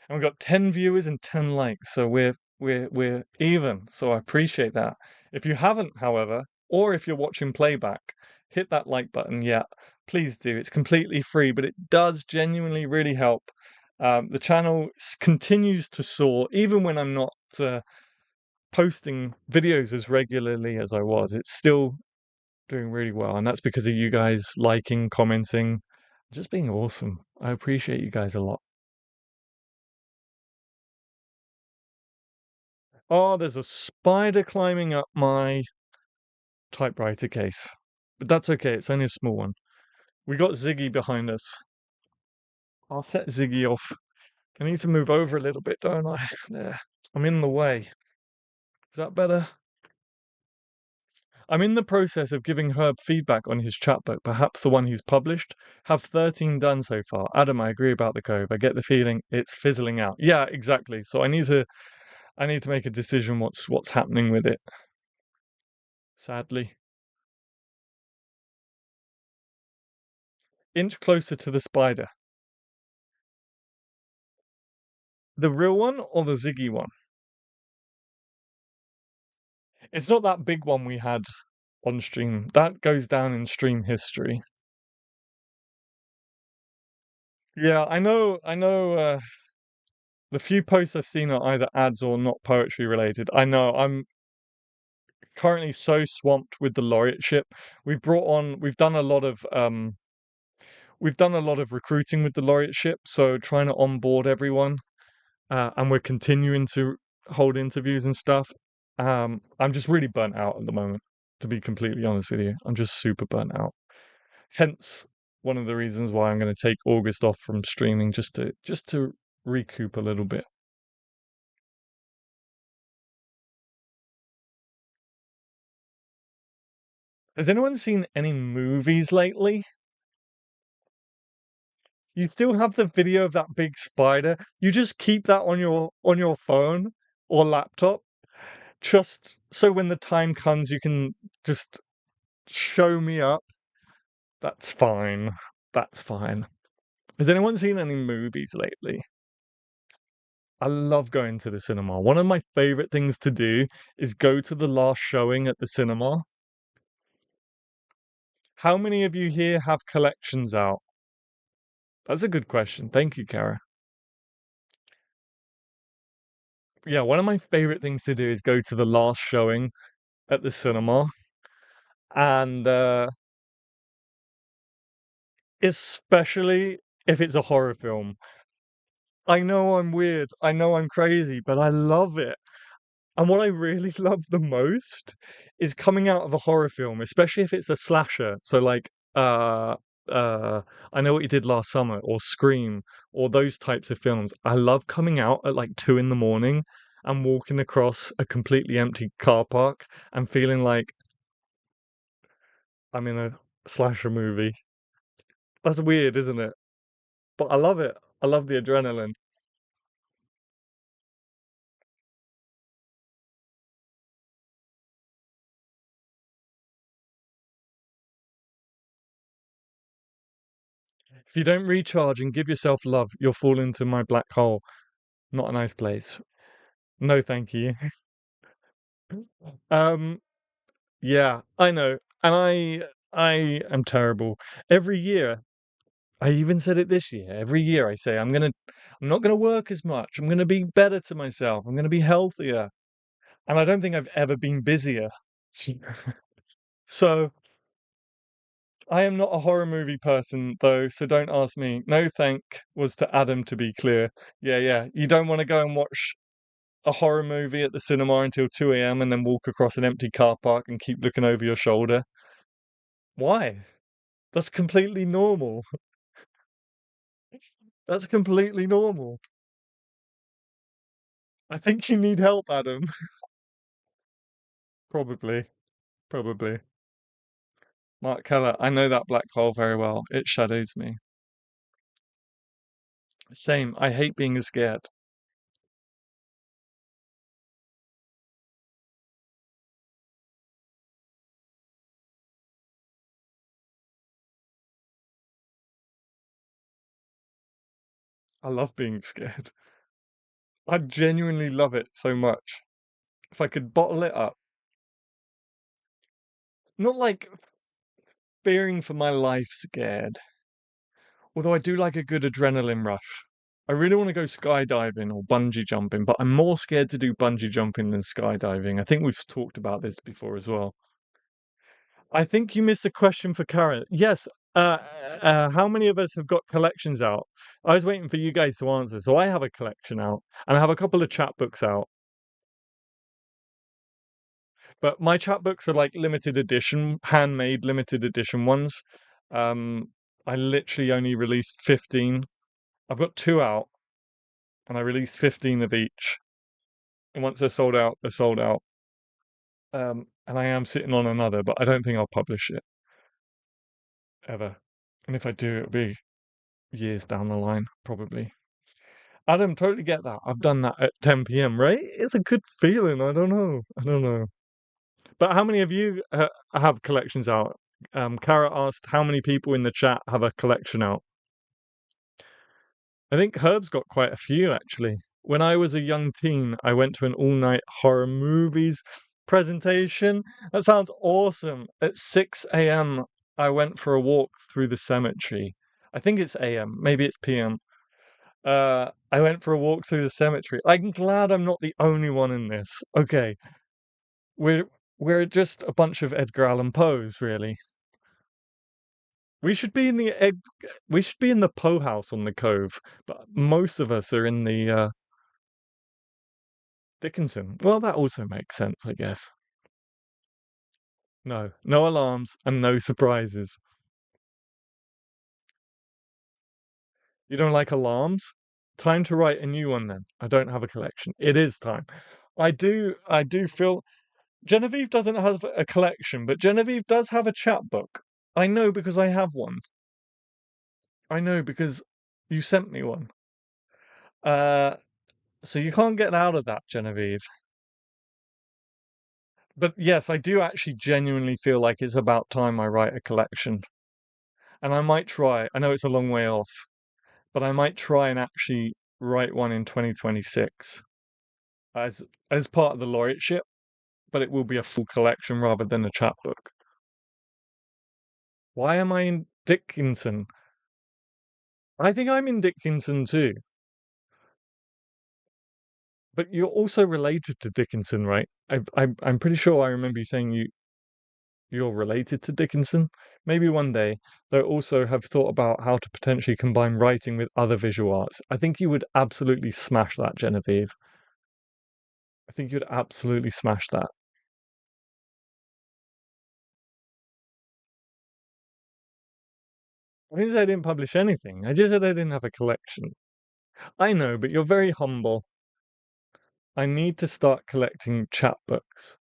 And we've got 10 viewers and 10 likes, so we're even. So I appreciate that. If you haven't, however, or if you're watching playback, hit that like button. Yeah, please do. It's completely free, but it does genuinely really help. The channel continues to soar, even when I'm not posting videos as regularly as I was. It's still doing really well, and that's because of you guys liking, commenting, just being awesome. I appreciate you guys a lot. Oh, there's a spider climbing up my typewriter case. But that's okay, it's only a small one. We got Ziggy behind us. I'll set Ziggy off. I need to move over a little bit, don't I? There. I'm in the way. Is that better? I'm in the process of giving Herb feedback on his chapbook, perhaps the one he's published. Have 13 done so far. Adam, I agree about the cove. I get the feeling it's fizzling out. Yeah, exactly. So I need to make a decision what's happening with it. Sadly. Inch closer to the spider. The real one or the Ziggy one? It's not that big one we had on stream. That goes down in stream history. Yeah, I know, the few posts I've seen are either ads or not poetry related. I know, I'm currently so swamped with the laureateship. We've done a lot of recruiting with the laureateship, so trying to onboard everyone, and we're continuing to hold interviews and stuff. I'm just really burnt out at the moment, to be completely honest with you. I'm just super burnt out. Hence, one of the reasons why I'm going to take August off from streaming just to recoup a little bit. Has anyone seen any movies lately? You still have the video of that big spider. You just keep that on your phone or laptop, just so when the time comes, you can just show me up. That's fine. That's fine. Has anyone seen any movies lately? I love going to the cinema. One of my favorite things to do is go to the last showing at the cinema. How many of you here have collections out? That's a good question. Thank you, Kara. Yeah, one of my favorite things to do is go to the last showing at the cinema, and especially if it's a horror film. I know I'm weird, I know I'm crazy, but I love it. And what I really love the most is coming out of a horror film, especially if it's a slasher. So like uh I Know What You Did Last Summer or Scream or those types of films. I love coming out at like 2 in the morning and walking across a completely empty car park and feeling like I'm in a slasher movie. That's weird, isn't it? But I love it. I love the adrenaline. If you don't recharge and give yourself love, you'll fall into my black hole. Not a nice place. No, thank you. Um, yeah, I know. And I am terrible. Every year, I even said it this year. Every year I say I'm not gonna work as much. I'm gonna be better to myself. I'm gonna be healthier. And I don't think I've ever been busier. So I am not a horror movie person though, so don't ask me. No thank was to Adam, to be clear. Yeah, yeah. You don't want to go and watch a horror movie at the cinema until 2 a.m. and then walk across an empty car park and keep looking over your shoulder. Why? That's completely normal. That's completely normal. I think you need help, Adam. Probably. Probably. Mark Keller, I know that black hole very well. It shadows me. Same. I hate being scared. I love being scared. I genuinely love it so much. If I could bottle it up, not like fearing for my life scared, although I do like a good adrenaline rush. I really want to go skydiving or bungee jumping, but I'm more scared to do bungee jumping than skydiving. I think we've talked about this before as well. I think you missed a question for Karen. Yes, how many of us have got collections out? I was waiting for you guys to answer. So I have a collection out, and I have a couple of chapbooks out. But my chapbooks are like limited edition, handmade limited edition ones. Um, I literally only released 15. I've got two out, and I released 15 of each. And once they're sold out, they're sold out. And I am sitting on another, but I don't think I'll publish it ever. And if I do, it'll be years down the line, probably. Adam, totally get that. I've done that at 10 p.m., right? It's a good feeling. I don't know. I don't know. But how many of you have collections out? Kara asked how many people in the chat have a collection out. I think Herb's got quite a few, actually. When I was a young teen, I went to an all-night horror movies presentation. That sounds awesome. At 6 a.m., I went for a walk through the cemetery. I think it's a.m., maybe it's p.m. I went for a walk through the cemetery. I'm glad I'm not the only one in this. Okay, we're we're just a bunch of Edgar Allan Poes, really. We should be in the we should be in the Poe house on the Cove, but most of us are in the Dickinson. Well, that also makes sense, I guess. No, no alarms and no surprises. You don't like alarms? Time to write a new one then. I don't have a collection. It is time. I do feel Genevieve doesn't have a collection, but Genevieve does have a chapbook. I know because I have one. I know because you sent me one. Uh, so you can't get out of that, Genevieve. But yes, I do actually genuinely feel like it's about time I write a collection. And I might try. I know it's a long way off, but I might try and actually write one in 2026 as part of the laureateship, but it will be a full collection rather than a chapbook. Why am I in Dickinson? I think I'm in Dickinson too. But you're also related to Dickinson, right? I'm pretty sure I remember you saying you're related to Dickinson. Maybe one day they'll also have thought about how to potentially combine writing with other visual arts. I think you would absolutely smash that, Genevieve. I think you'd absolutely smash that. I didn't say I didn't publish anything. I just said I didn't have a collection. I know, but you're very humble. I need to start collecting chapbooks.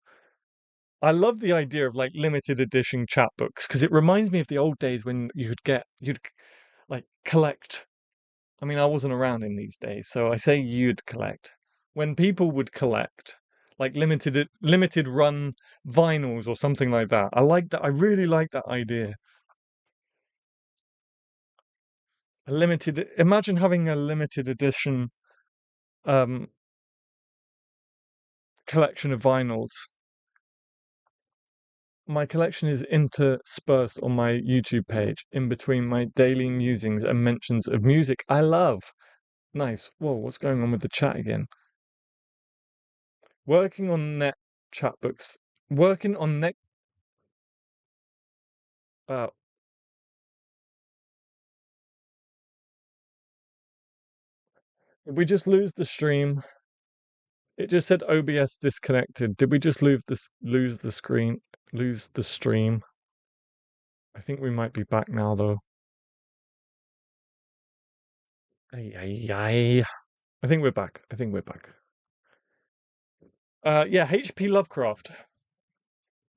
I love the idea of like limited edition chapbooks because it reminds me of the old days when you'd like collect. I mean, I wasn't around in these days, so I say you'd collect. When people would collect like limited run vinyls or something like that. I like that. I really like that idea. A limited. Imagine having a limited edition um collection of vinyls. My collection is interspersed on my YouTube page in between my daily musings and mentions of music I love. Nice. Whoa, what's going on with the chat again? Working on net chatbooks. Working on net. Uh, did we just lose the stream? It just said OBS disconnected. Did we just lose the screen? Lose the stream? I think we might be back now though. Ay, ay, ay. I think we're back. I think we're back. Yeah, HP Lovecraft.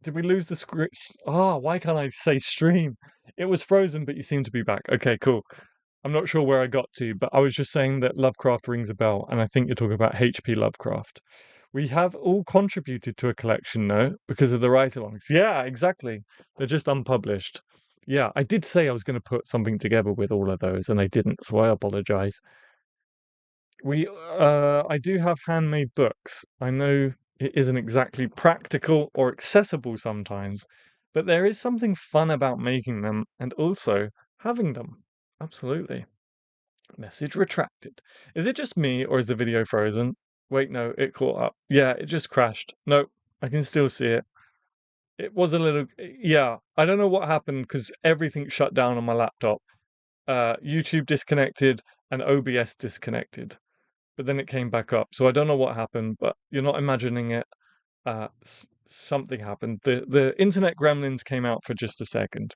Did we lose the script? Ah, why can't I say stream? It was frozen, but you seem to be back. Okay, cool. I'm not sure where I got to, but I was just saying that Lovecraft rings a bell, and I think you're talking about H.P. Lovecraft. We have all contributed to a collection, though, because of the write-alongs. Yeah, exactly. They're just unpublished. Yeah, I did say I was going to put something together with all of those, and I didn't, so I apologize. I do have handmade books. I know it isn't exactly practical or accessible sometimes, but there is something fun about making them and also having them. Absolutely. Message retracted. Is it just me or is the video frozen? Wait, no, it caught up. Yeah, it just crashed. No, I can still see it. It was a little, yeah, I don't know what happened because everything shut down on my laptop. YouTube disconnected and OBS disconnected, but then it came back up. So I don't know what happened, but you're not imagining it. Something happened. The internet gremlins came out for just a second.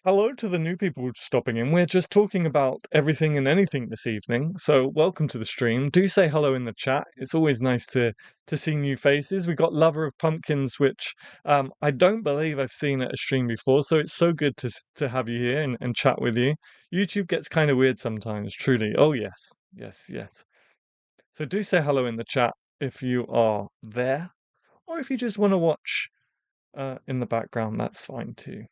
Hello to the new people stopping in. We're just talking about everything and anything this evening. So welcome to the stream. Do say hello in the chat. It's always nice to see new faces. We got Lover of Pumpkins, which I don't believe I've seen at a stream before. So it's so good to have you here and chat with you. YouTube gets kind of weird sometimes, truly. Oh yes, yes, yes. So do say hello in the chat if you are there, or if you just want to watch in the background, that's fine too.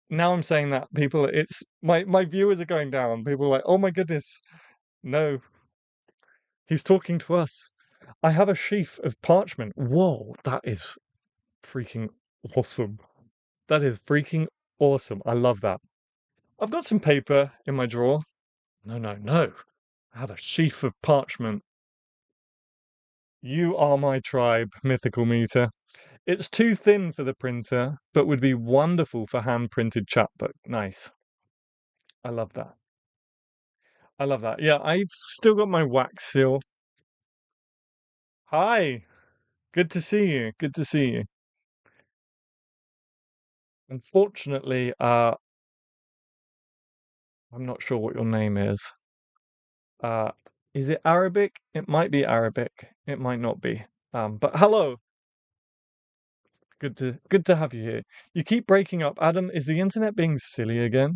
Now I'm saying that people, it's my viewers are going down. People are like, oh my goodness, no, he's talking to us. I have a sheaf of parchment. Whoa, that is freaking awesome. That is freaking awesome. I love that. I've got some paper in my drawer. No, no, no. I have a sheaf of parchment. You are my tribe, mythical meter. It's too thin for the printer, but would be wonderful for hand-printed chapbook. Nice. I love that. I love that. Yeah, I've still got my wax seal. Hi, good to see you. Good to see you. Unfortunately, I'm not sure what your name is. Uh, is it Arabic? It might be Arabic. It might not be. But hello. Good to have you here. You keep breaking up, Adam. Is the internet being silly again?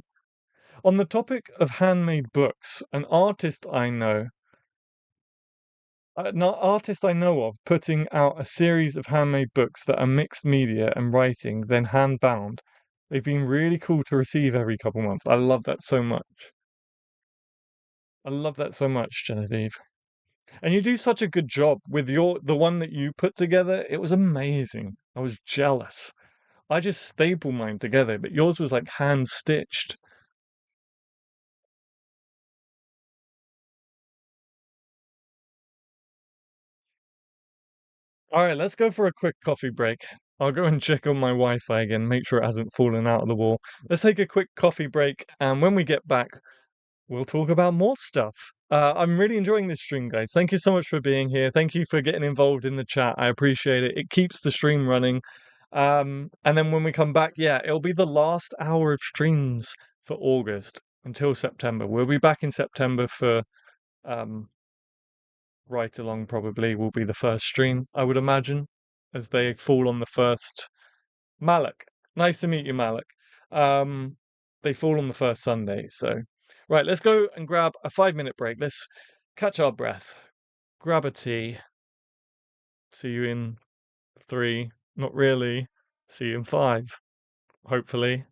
On the topic of handmade books, an artist I know of putting out a series of handmade books that are mixed media and writing, then hand bound. They've been really cool to receive every couple months. I love that so much. I love that so much, Genevieve. And you do such a good job with the one that you put together. It was amazing. I was jealous. I just stapled mine together, but yours was like hand stitched. All right, let's go for a quick coffee break. I'll go and check on my Wi-Fi again, make sure it hasn't fallen out of the wall. Let's take a quick coffee break, and when we get back, we'll talk about more stuff. I'm really enjoying this stream, guys. Thank you so much for being here. Thank you for getting involved in the chat. I appreciate it. It keeps the stream running. And then when we come back, yeah, it'll be the last hour of streams for August until September. We'll be back in September for um, right along probably will be the first stream, I would imagine, as they fall on the first. Malik, nice to meet you, Malik. Um, they fall on the first Sunday, so right, let's go and grab a 5 minute break. Let's catch our breath, grab a tea. See you in 3. Not really. See you in 5. Hopefully.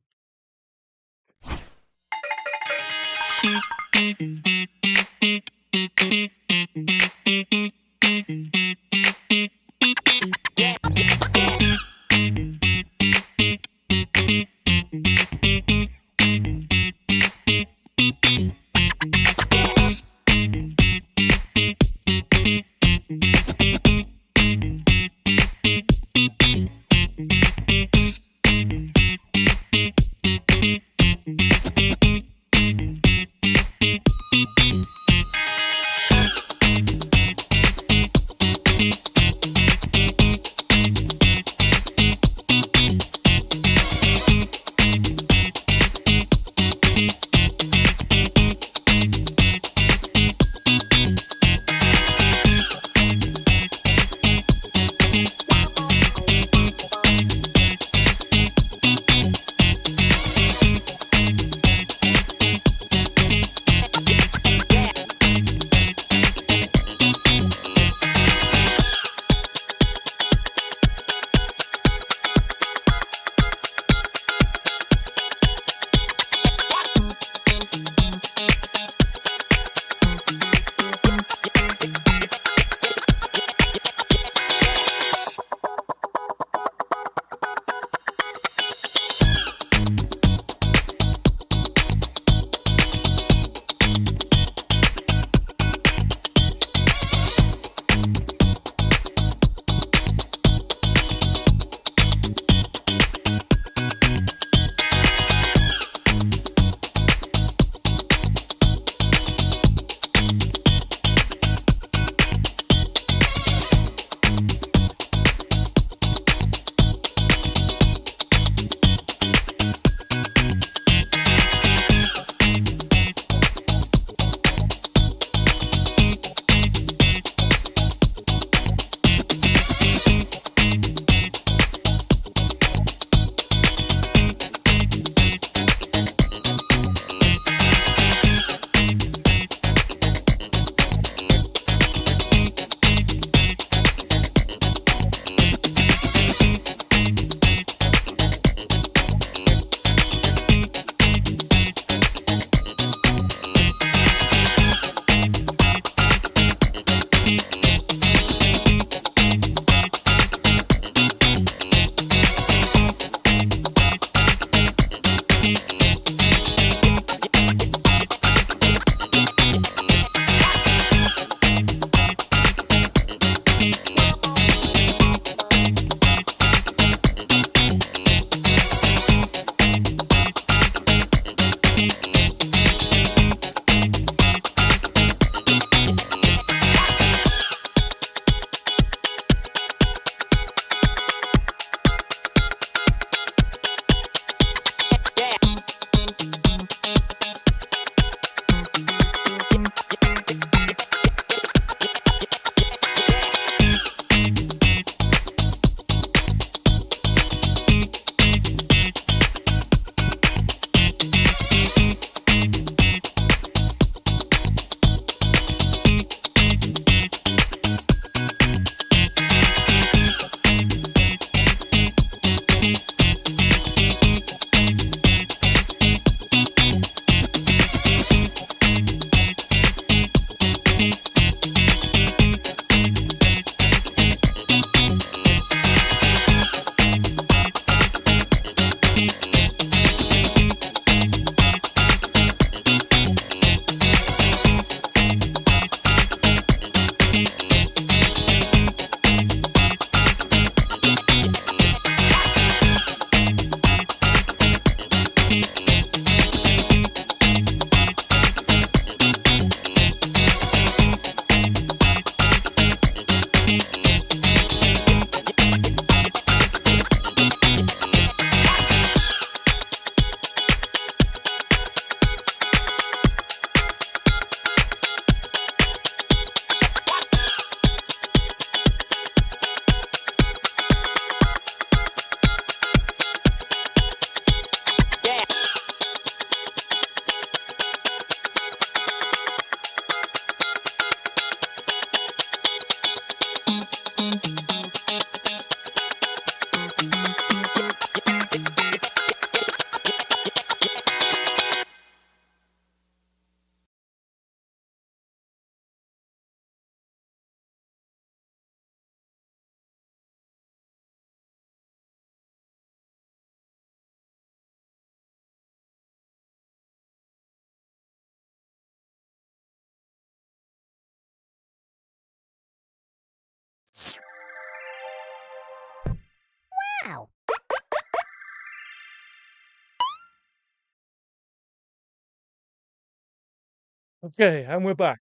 Okay, and we're back.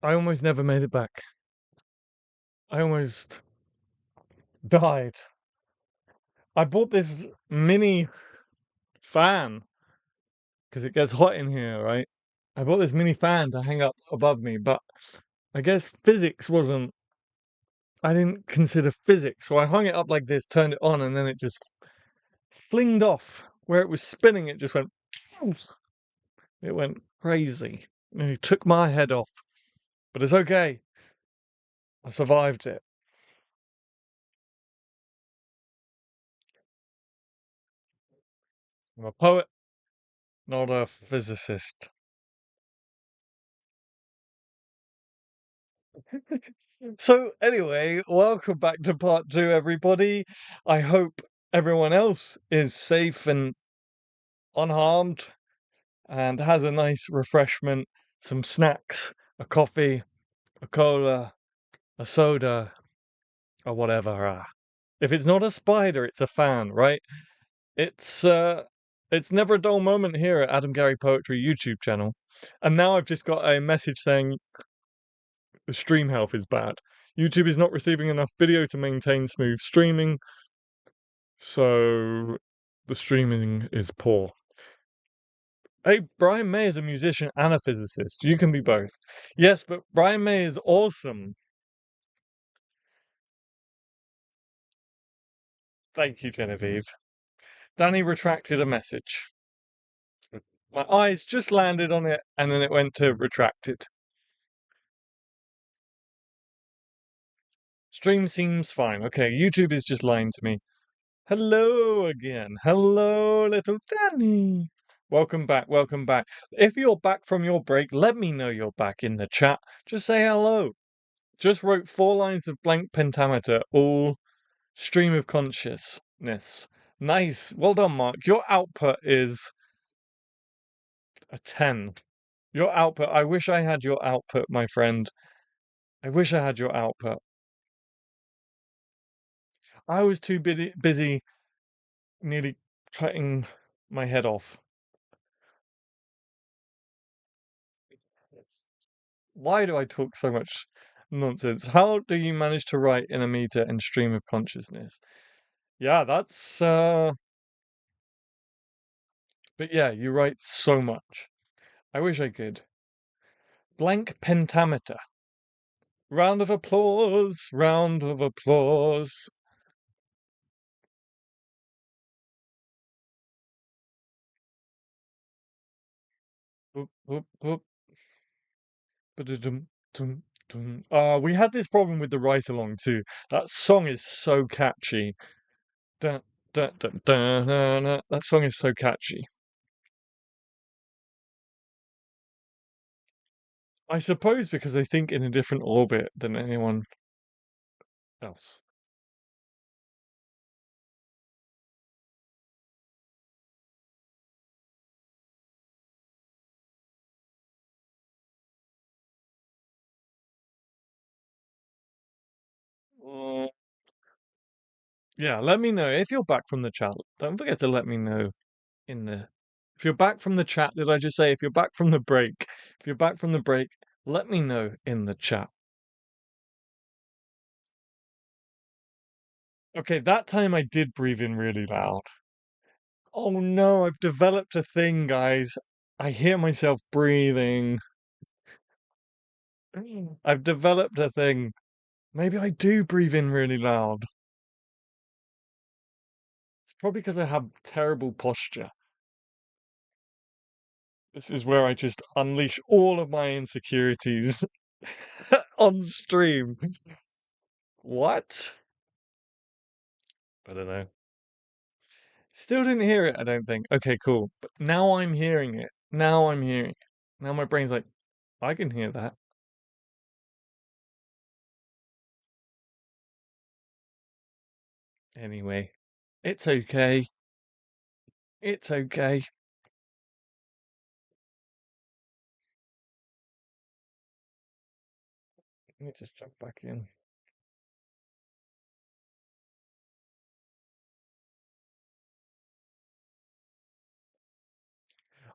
I almost never made it back. I almost died. I bought this mini fan because it gets hot in here, right? I bought this mini fan to hang up above me, but I guess physics wasn't. I didn't consider physics, so I hung it up like this, turned it on, and then it just flinged off. Where it was spinning, it just went. It went crazy. And it took my head off. But it's okay. I survived it. I'm a poet, not a physicist. So, anyway, welcome back to part two, everybody. I hope everyone else is safe and unharmed and has a nice refreshment, some snacks, a coffee, a cola, a soda, or whatever. If it's not a spider, it's a fan, right? It's it's never a dull moment here at Adam Gary Poetry YouTube channel. And now I've just got a message saying the stream health is bad. YouTube is not receiving enough video to maintain smooth streaming, so the streaming is poor. Hey, Brian May is a musician and a physicist. You can be both. Yes, but Brian May is awesome. Thank you, Genevieve. Danny retracted a message. My eyes just landed on it and then it went to retracted. Stream seems fine. Okay, YouTube is just lying to me. Hello again. Hello, little Danny. Welcome back. Welcome back. If you're back from your break, let me know you're back in the chat. Just say hello. Just wrote 4 lines of blank pentameter, all stream of consciousness. Nice. Well done, Mark. Your output is a 10. Your output. I wish I had your output, my friend. I wish I had your output. I was too busy nearly cutting my head off. Why do I talk so much nonsense? How do you manage to write in a meter and stream of consciousness? Yeah, that's but yeah, you write so much. I wish I could. Blank pentameter. Round of applause, round of applause. Whoop, whoop, whoop. Ba-da-dum, dum, dum. We had this problem with the write along too. That song is so catchy. Da, da, da, da, da, da. That song is so catchy. I suppose because I think in a different orbit than anyone else. Uh, yeah, let me know if you're back from the chat. Don't forget to let me know in the. If you're back from the chat, did I just say if you're back from the break? If you're back from the break, let me know in the chat. Okay, that time I did breathe in really loud. Oh no, I've developed a thing, guys. I hear myself breathing. I've developed a thing. Maybe I do breathe in really loud. It's probably because I have terrible posture. This is where I just unleash all of my insecurities on stream. What? I don't know. Still didn't hear it, I don't think. Okay, cool. But now I'm hearing it. Now I'm hearing it. Now my brain's like, I can hear that. Anyway, it's okay. It's okay. Let me just jump back in.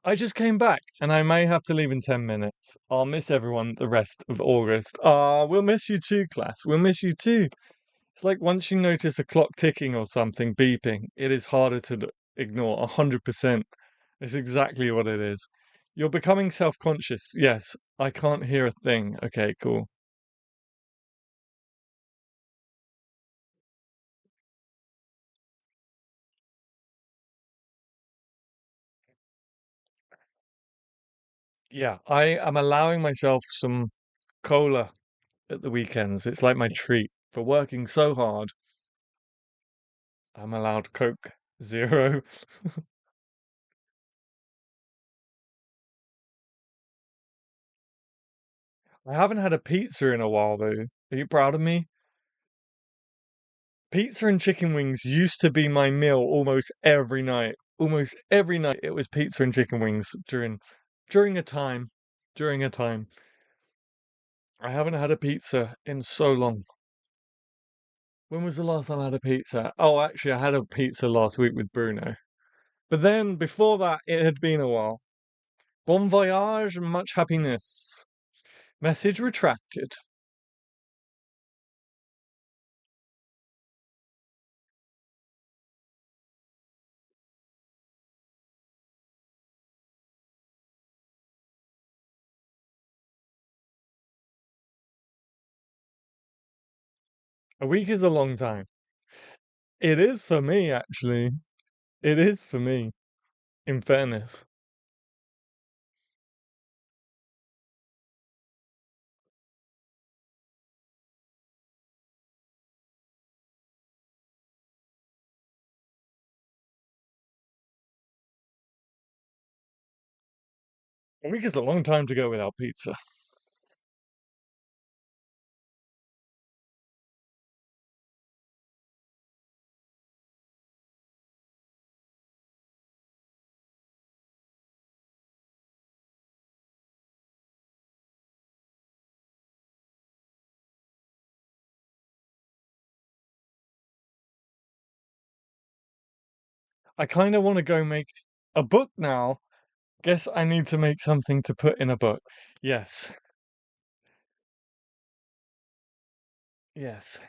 I just came back and I may have to leave in 10 minutes. I'll miss everyone the rest of August. Ah, we'll miss you too, class. We'll miss you too. It's like once you notice a clock ticking or something beeping, it is harder to ignore. 100%. It's exactly what it is. You're becoming self-conscious. Yes, I can't hear a thing. Okay, cool. Yeah, I am allowing myself some cola at the weekends. It's like my treat for working so hard. I'm allowed Coke Zero. I haven't had a pizza in a while though. Are you proud of me? Pizza and chicken wings used to be my meal almost every night. Almost every night it was pizza and chicken wings during a time. During a time. I haven't had a pizza in so long. When was the last time I had a pizza? Oh, actually, I had a pizza last week with Bruno. But then before that, it had been a while. Bon voyage and much happiness. Message retracted. A week is a long time. It is for me, actually. It is for me, in fairness. A week is a long time to go without pizza. I kind of want to go make a book now. Guess I need to make something to put in a book. Yes, yes.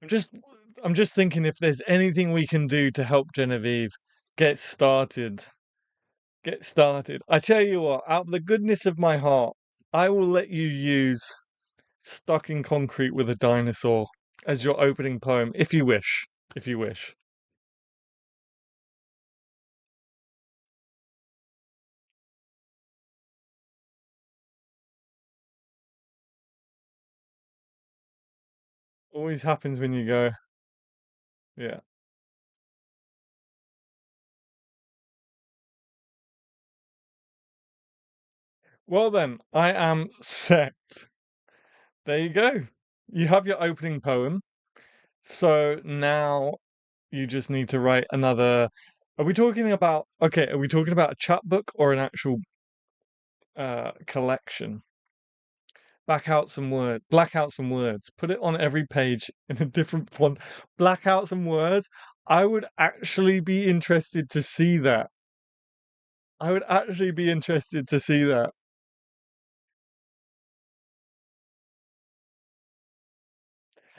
I'm just, I'm just thinking if there's anything we can do to help Genevieve get started. Get started. I tell you what, out of the goodness of my heart, I will let you use Stuck in Concrete with a Dinosaur as your opening poem, if you wish. If you wish. Always happens when you go. Yeah. Well then, I am set. There you go. You have your opening poem. So now you just need to write another. Are we talking about, okay, are we talking about a chapbook or an actual collection? Black out some words, put it on every page in a different font, black out some words. I would actually be interested to see that. I would actually be interested to see that.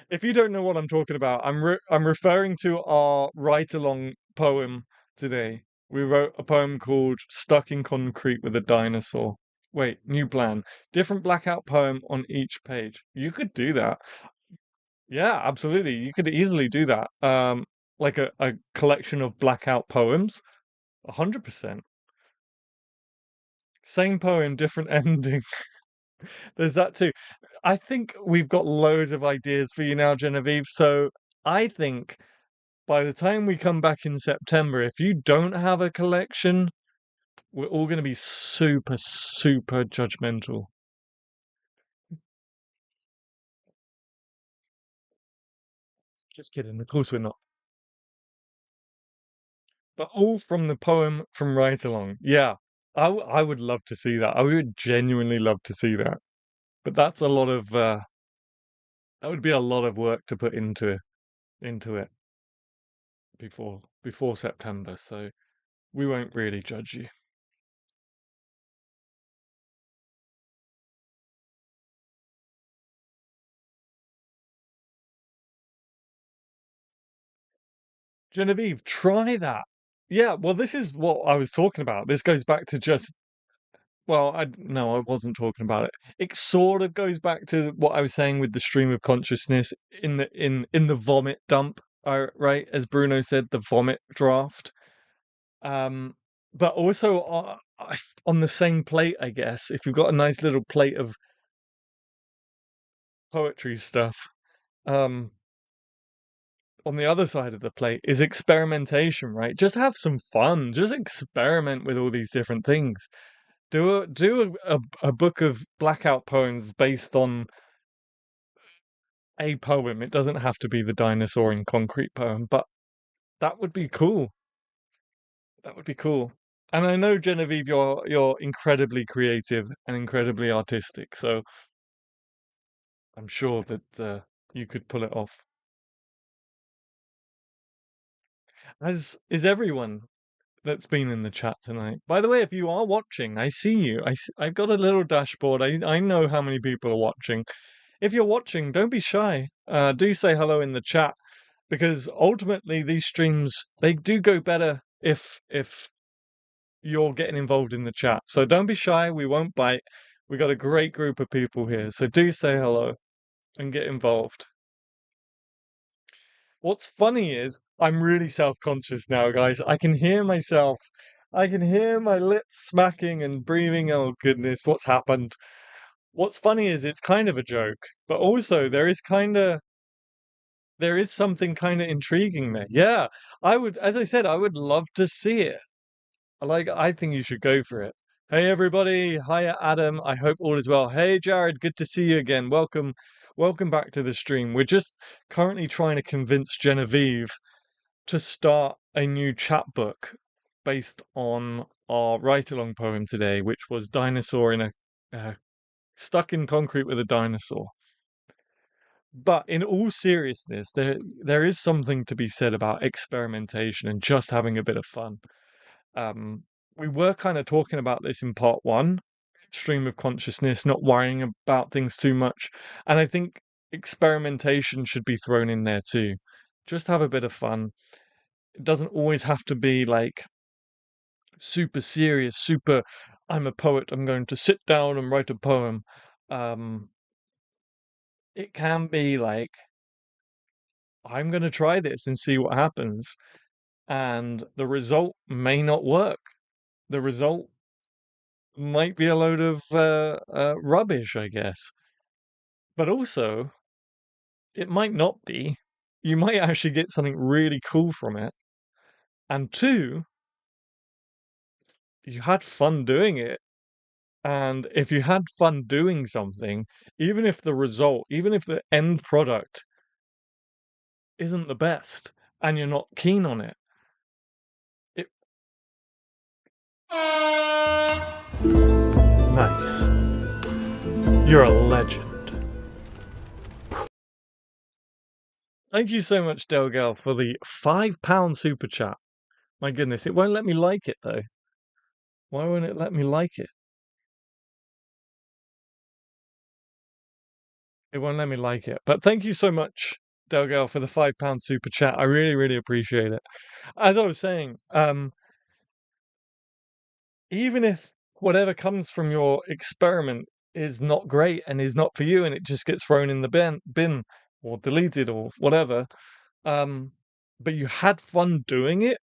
If you don't know what I'm talking about, I'm referring to our write along poem today. We wrote a poem called Stuck in Concrete with a Dinosaur. Wait, new plan. Different blackout poem on each page. You could do that. Yeah, absolutely. You could easily do that. Like a collection of blackout poems. 100%. Same poem, different ending. There's that too. I think we've got loads of ideas for you now, Genevieve. So I think by the time we come back in September, if you don't have a collection, we're all going to be super, super judgmental. Just kidding. Of course we're not. But all from the poem from Right Along. Yeah, I would love to see that. I would genuinely love to see that. But that's a lot of that would be a lot of work to put into it before September. So We won't really judge you. Genevieve, try that. Yeah, well, this is what I was talking about. This goes back to just, well, no, I wasn't talking about it. It sort of goes back to what I was saying with the stream of consciousness in the vomit dump, right? As Bruno said, the vomit draft. Um, but also on the same plate, I guess, if you've got a nice little plate of poetry stuff, um, on the other side of the plate is experimentation, right? Just have some fun. Just experiment with all these different things. Do a book of blackout poems based on a poem. It doesn't have to be the dinosaur in concrete poem, but that would be cool. That would be cool. And I know, Genevieve, you're incredibly creative and incredibly artistic, so I'm sure that you could pull it off. As is everyone that's been in the chat tonight. By the way, if you are watching, I see you. I've got a little dashboard. I know how many people are watching. If you're watching, don't be shy. Do say hello in the chat, because ultimately these streams, they do go better if you're getting involved in the chat. So don't be shy. We won't bite. We got a great group of people here. So do say hello and get involved. What's funny is I'm really self-conscious now, guys. I can hear myself. I can hear my lips smacking and breathing. Oh goodness, what's happened? What's funny is it's kind of a joke, but also there is something kind of intriguing there. Yeah, I would, as I said, I would love to see it. I think you should go for it. Hey everybody, hiya Adam. I hope all is well. Hey Jared, good to see you again. Welcome back to the stream. We're just currently trying to convince Genevieve to start a new chapbook based on our write-along poem today, which was Dinosaur in a stuck in concrete with a dinosaur. But in all seriousness, there is something to be said about experimentation and just having a bit of fun. Um, we were kind of talking about this in part one, stream of consciousness, not worrying about things too much. And I think experimentation should be thrown in there too. Just have a bit of fun. It doesn't always have to be like super serious, super, I'm a poet, I'm going to sit down and write a poem. Um, it can be like, I'm going to try this and see what happens. And the result may not work. The result might be a load of rubbish, I guess. But also, it might not be. You might actually get something really cool from it. And two, you had fun doing it. And if you had fun doing something, even if the end product isn't the best and you're not keen on it, it nice. You're a legend. Thank you so much, Delgal, for the £5 super chat. My goodness, it won't let me like it though. Why won't it let me like it? It won't let me like it. But thank you so much, Delgal, for the £5 super chat. I really, really appreciate it. As I was saying, even if whatever comes from your experiment is not great and is not for you and it just gets thrown in the bin or deleted or whatever, but you had fun doing it,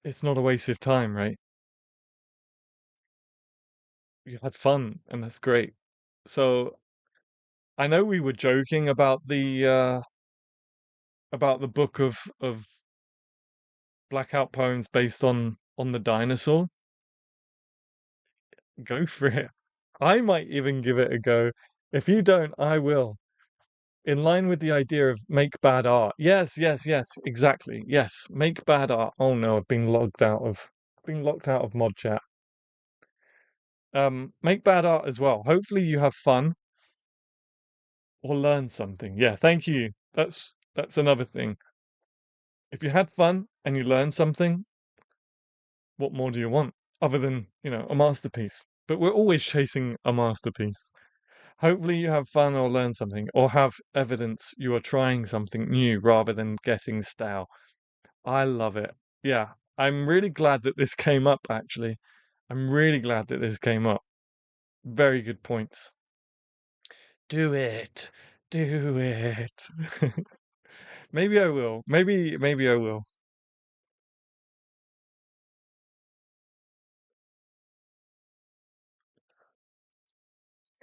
it's not a waste of time, right? You had fun and that's great. So I know we were joking about the book of blackout poems based on the dinosaur. Go for it. I might even give it a go. If you don't, I will. In line with the idea of make bad art. Yes, yes, yes, exactly. Yes, make bad art. Oh no, been locked out of mod chat. Make bad art as well. Hopefully you have fun or learn something. Yeah, thank you. That's another thing. If you had fun and you learned something, What more do you want other than, a masterpiece? But we're always chasing a masterpiece. Hopefully you have fun or learn something or have evidence you are trying something new rather than getting stale. I love it. Yeah, I'm really glad that this came up, actually. I'm really glad that this came up. Very good points. Do it. Do it. Maybe I will. Maybe I will.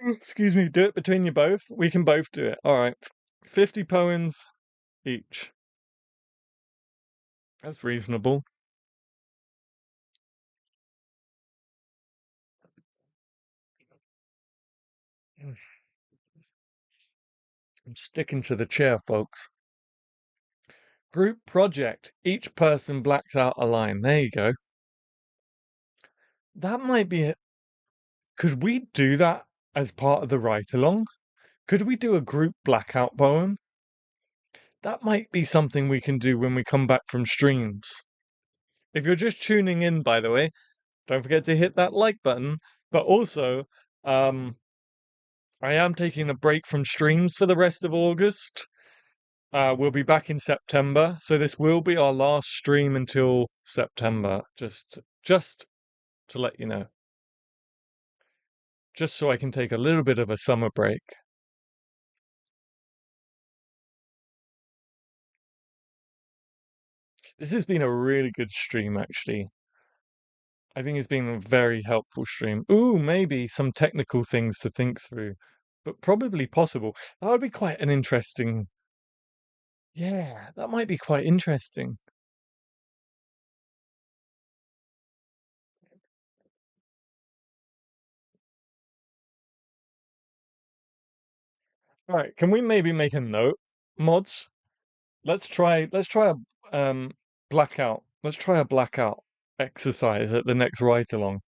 Excuse me, do it between you both. We can both do it. All right. 50 poems each. That's reasonable. I'm sticking to the chair, folks. Group project. Each person blacks out a line. There you go. That might be it. Could we do that as part of the write along? Could we do a group blackout poem? That might be something we can do when we come back from streams. If you're just tuning in, by the way, don't forget to hit that like button. But also, um, I am taking a break from streams for the rest of August. We'll be back in September, so this will be our last stream until September. Just to let you know, just so I can take a little bit of a summer break. This has been a really good stream, actually. I think it's been a very helpful stream. Ooh, maybe some technical things to think through, but probably possible. That would be quite an interesting. Yeah, that might be quite interesting. All right, can we maybe make a note, mods? Let's try a blackout. Let's try a blackout exercise at the next ride along.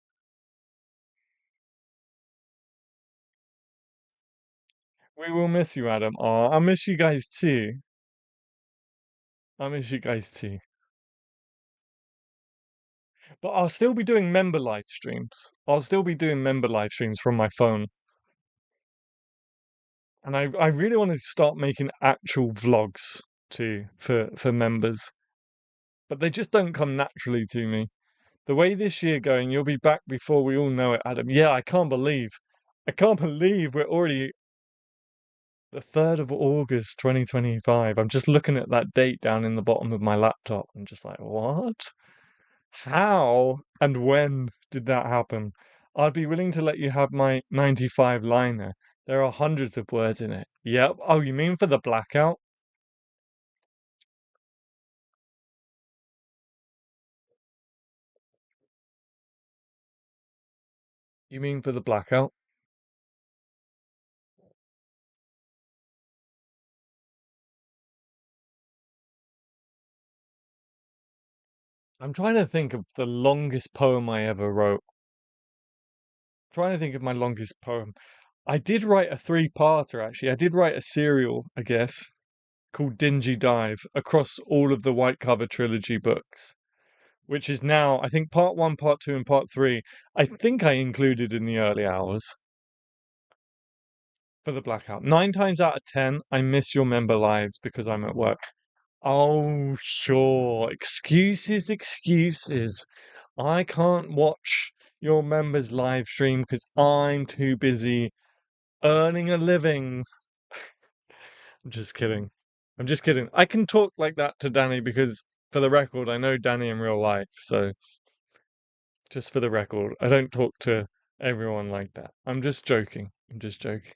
We will miss you, Adam. Oh, I miss you guys too. I miss you guys too. But I'll still be doing member live streams. I'll still be doing member live streams from my phone. And I really want to start making actual vlogs too for members. But they just don't come naturally to me. The way this year going, you'll be back before we all know it, Adam. Yeah, I can't believe we're already the 3rd of August 2025. I'm just looking at that date down in the bottom of my laptop. I'm just like, what? How and when did that happen? I'd be willing to let you have my 95 liner. There are hundreds of words in it. Yep. Oh, you mean for the blackout? You mean for the blackout? I'm trying to think of the longest poem I ever wrote. Trying to think of my longest poem. I did write a three-parter, actually. I did write a serial, I guess, called Dingy Dive across all of the White Cover trilogy books, which is now, I think, part one, part two, and part three. I think I included in the early hours for the blackout. 9 times out of 10, I miss your member lives because I'm at work. Oh, sure. Excuses, excuses. I can't watch your members live stream because I'm too busy earning a living. I'm just kidding. I'm just kidding. I can talk like that to Danny because, for the record, I know Danny in real life. So, just for the record, I don't talk to everyone like that. I'm just joking. I'm just joking.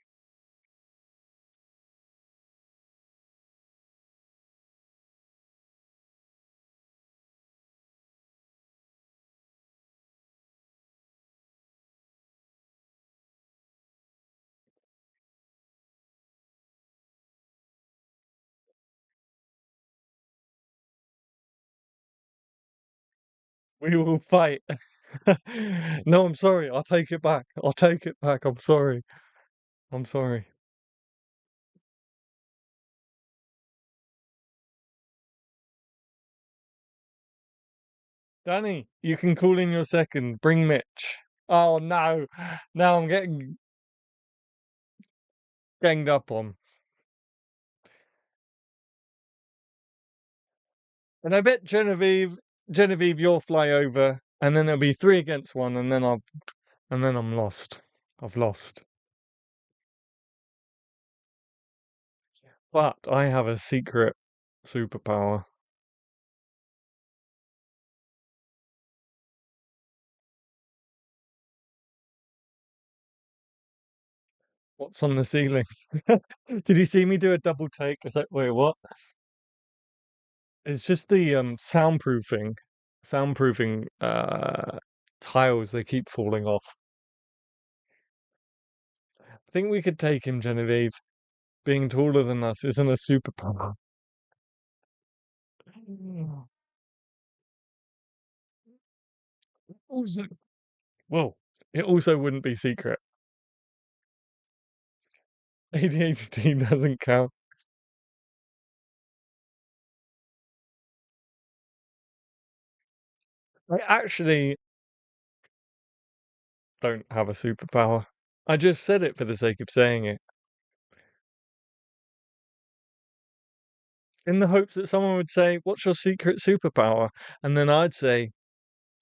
We will fight. No, I'm sorry. I'll take it back. I'll take it back. I'm sorry. I'm sorry. Danny, you can call in your second. Bring Mitch. Oh no. Now I'm getting ganged up on. And I bet Genevieve, you'll fly over, and then it'll be three against one, and then I'm lost. I've lost. But I have a secret superpower. What's on the ceiling? Did you see me do a double take? I was like, wait, what? It's just the soundproofing tiles, they keep falling off. I think we could take him, Genevieve. Being taller than us isn't a superpower. Also, well, it also wouldn't be secret. ADHD doesn't count. I actually don't have a superpower. I just said it for the sake of saying it, in the hopes that someone would say, "What's your secret superpower?" And then I'd say,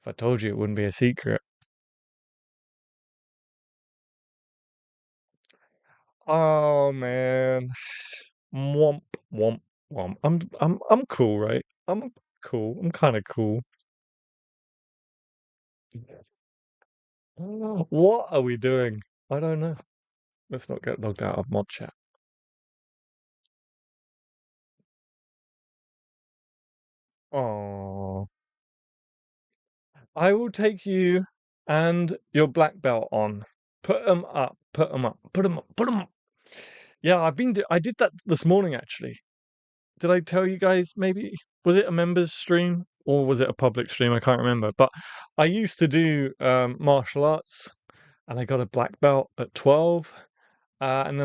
"If I told you, it wouldn't be a secret." Oh man, womp womp womp. I'm cool, right? I'm cool. I'm kind of cool. What are we doing? I don't know. Let's not get logged out of mod chat. Oh, I will take you and your black belt on. Put them up. Put them up. Put them up. Put them up. Yeah, I did that this morning actually. Did I tell you guys? Maybe was it a members stream or was it a public stream? I can't remember. But I used to do martial arts, and I got a black belt at 12. And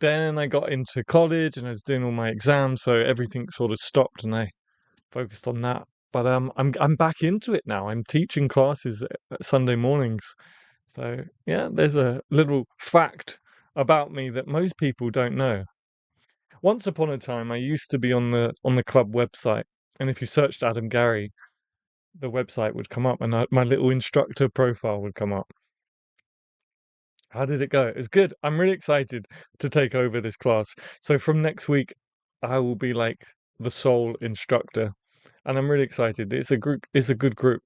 then I got into college and I was doing all my exams, so everything sort of stopped, and I focused on that. But I'm back into it now. I'm teaching classes at Sunday mornings. So yeah, there's a little fact about me that most people don't know. Once upon a time, I used to be on the club website, and if you searched Adam Gary, the website would come up, and my little instructor profile would come up. How did it go? It's good. I'm really excited to take over this class. So from next week, I will be like the sole instructor, and I'm really excited. It's a group. It's a good group.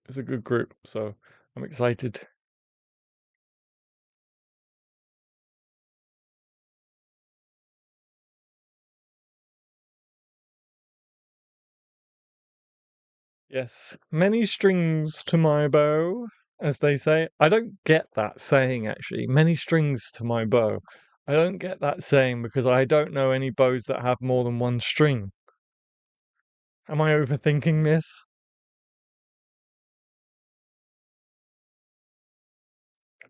It's a good group. So I'm excited. Yes, many strings to my bow, as they say. I don't get that saying actually. Many strings to my bow. I don't get that saying because I don't know any bows that have more than one string. Am I overthinking this?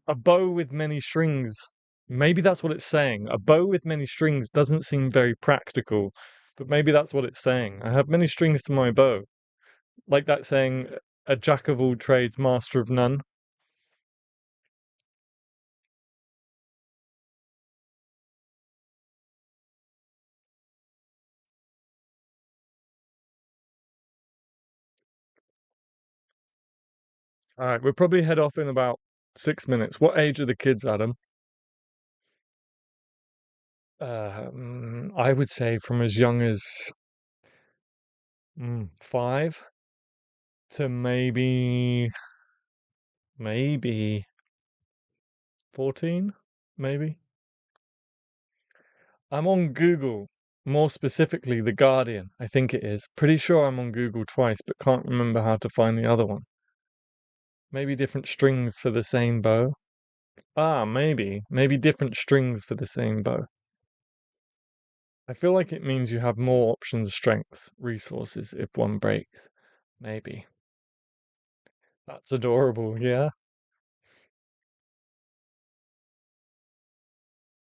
A bow with many strings. Maybe that's what it's saying. A bow with many strings doesn't seem very practical, but maybe that's what it's saying. I have many strings to my bow. Like that saying, a jack of all trades, master of none. All right, we'll probably head off in about 6 minutes. What age are the kids, Adam? I would say from as young as 5 to maybe 14, maybe. I'm on Google, more specifically The Guardian, I think it is. Pretty sure I'm on Google twice, but can't remember how to find the other one. Maybe different strings for the same bow. Maybe different strings for the same bow. I feel like it means you have more options, strengths, resources if one breaks. Maybe. That's adorable, yeah.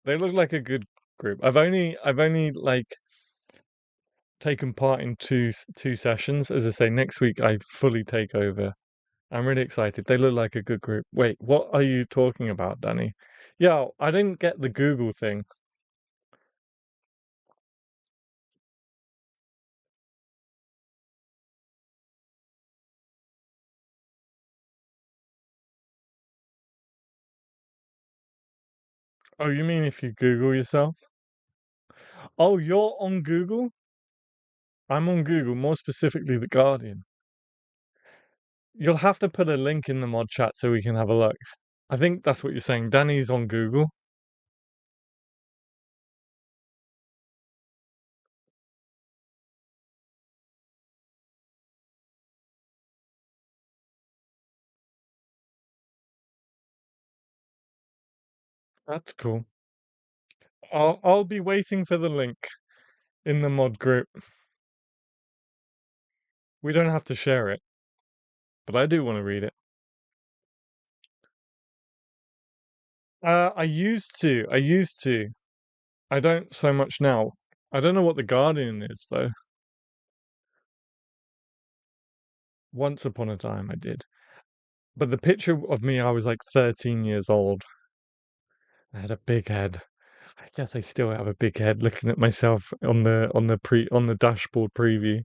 They look like a good group. I've only like taken part in two sessions. As I say, next week I fully take over. I'm really excited. They look like a good group. Wait, what are you talking about, Danny? Yeah, I didn't get the Google thing. Oh, you mean if you Google yourself? Oh, you're on Google? I'm on Google, more specifically The Guardian. You'll have to put a link in the mod chat so we can have a look. I think that's what you're saying. Danny's on Google. That's cool. I'll be waiting for the link in the mod group. We don't have to share it, but I do want to read it. I used to. I used to. I don't so much now. I don't know what The Guardian is, though. Once upon a time, I did. But the picture of me, I was like 13 years old. I had a big head. I guess I still have a big head looking at myself on the dashboard preview.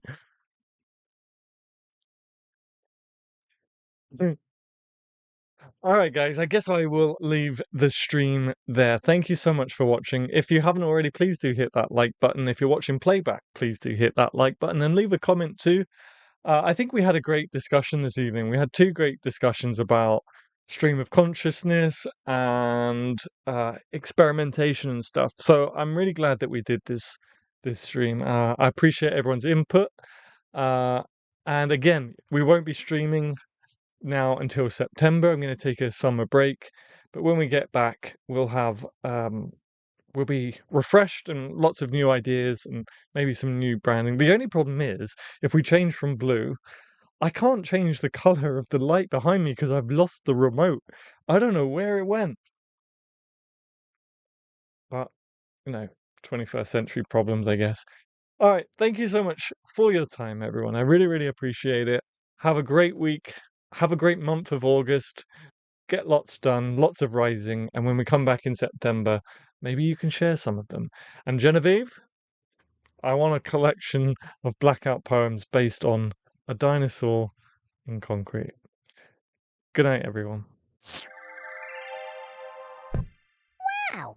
All right, guys, I guess I will leave the stream there. Thank you so much for watching. If you haven't already, please do hit that like button. If you're watching playback, please do hit that like button and leave a comment too. I think we had a great discussion this evening. We had two great discussions about stream of consciousness and experimentation and stuff. So I'm really glad that we did this stream. I appreciate everyone's input. Uh, and again, we won't be streaming now until September. I'm going to take a summer break, but when we get back, we'll be refreshed and lots of new ideas and maybe some new branding. The only problem is if we change from blue, I can't change the color of the light behind me because I've lost the remote. I don't know where it went. But, 21st century problems, I guess. All right, thank you so much for your time, everyone. I really, really appreciate it. Have a great week. Have a great month of August. Get lots done, lots of rising, and when we come back in September, maybe you can share some of them. And Genevieve, I want a collection of blackout poems based on a dinosaur in concrete. Good night, everyone. Wow.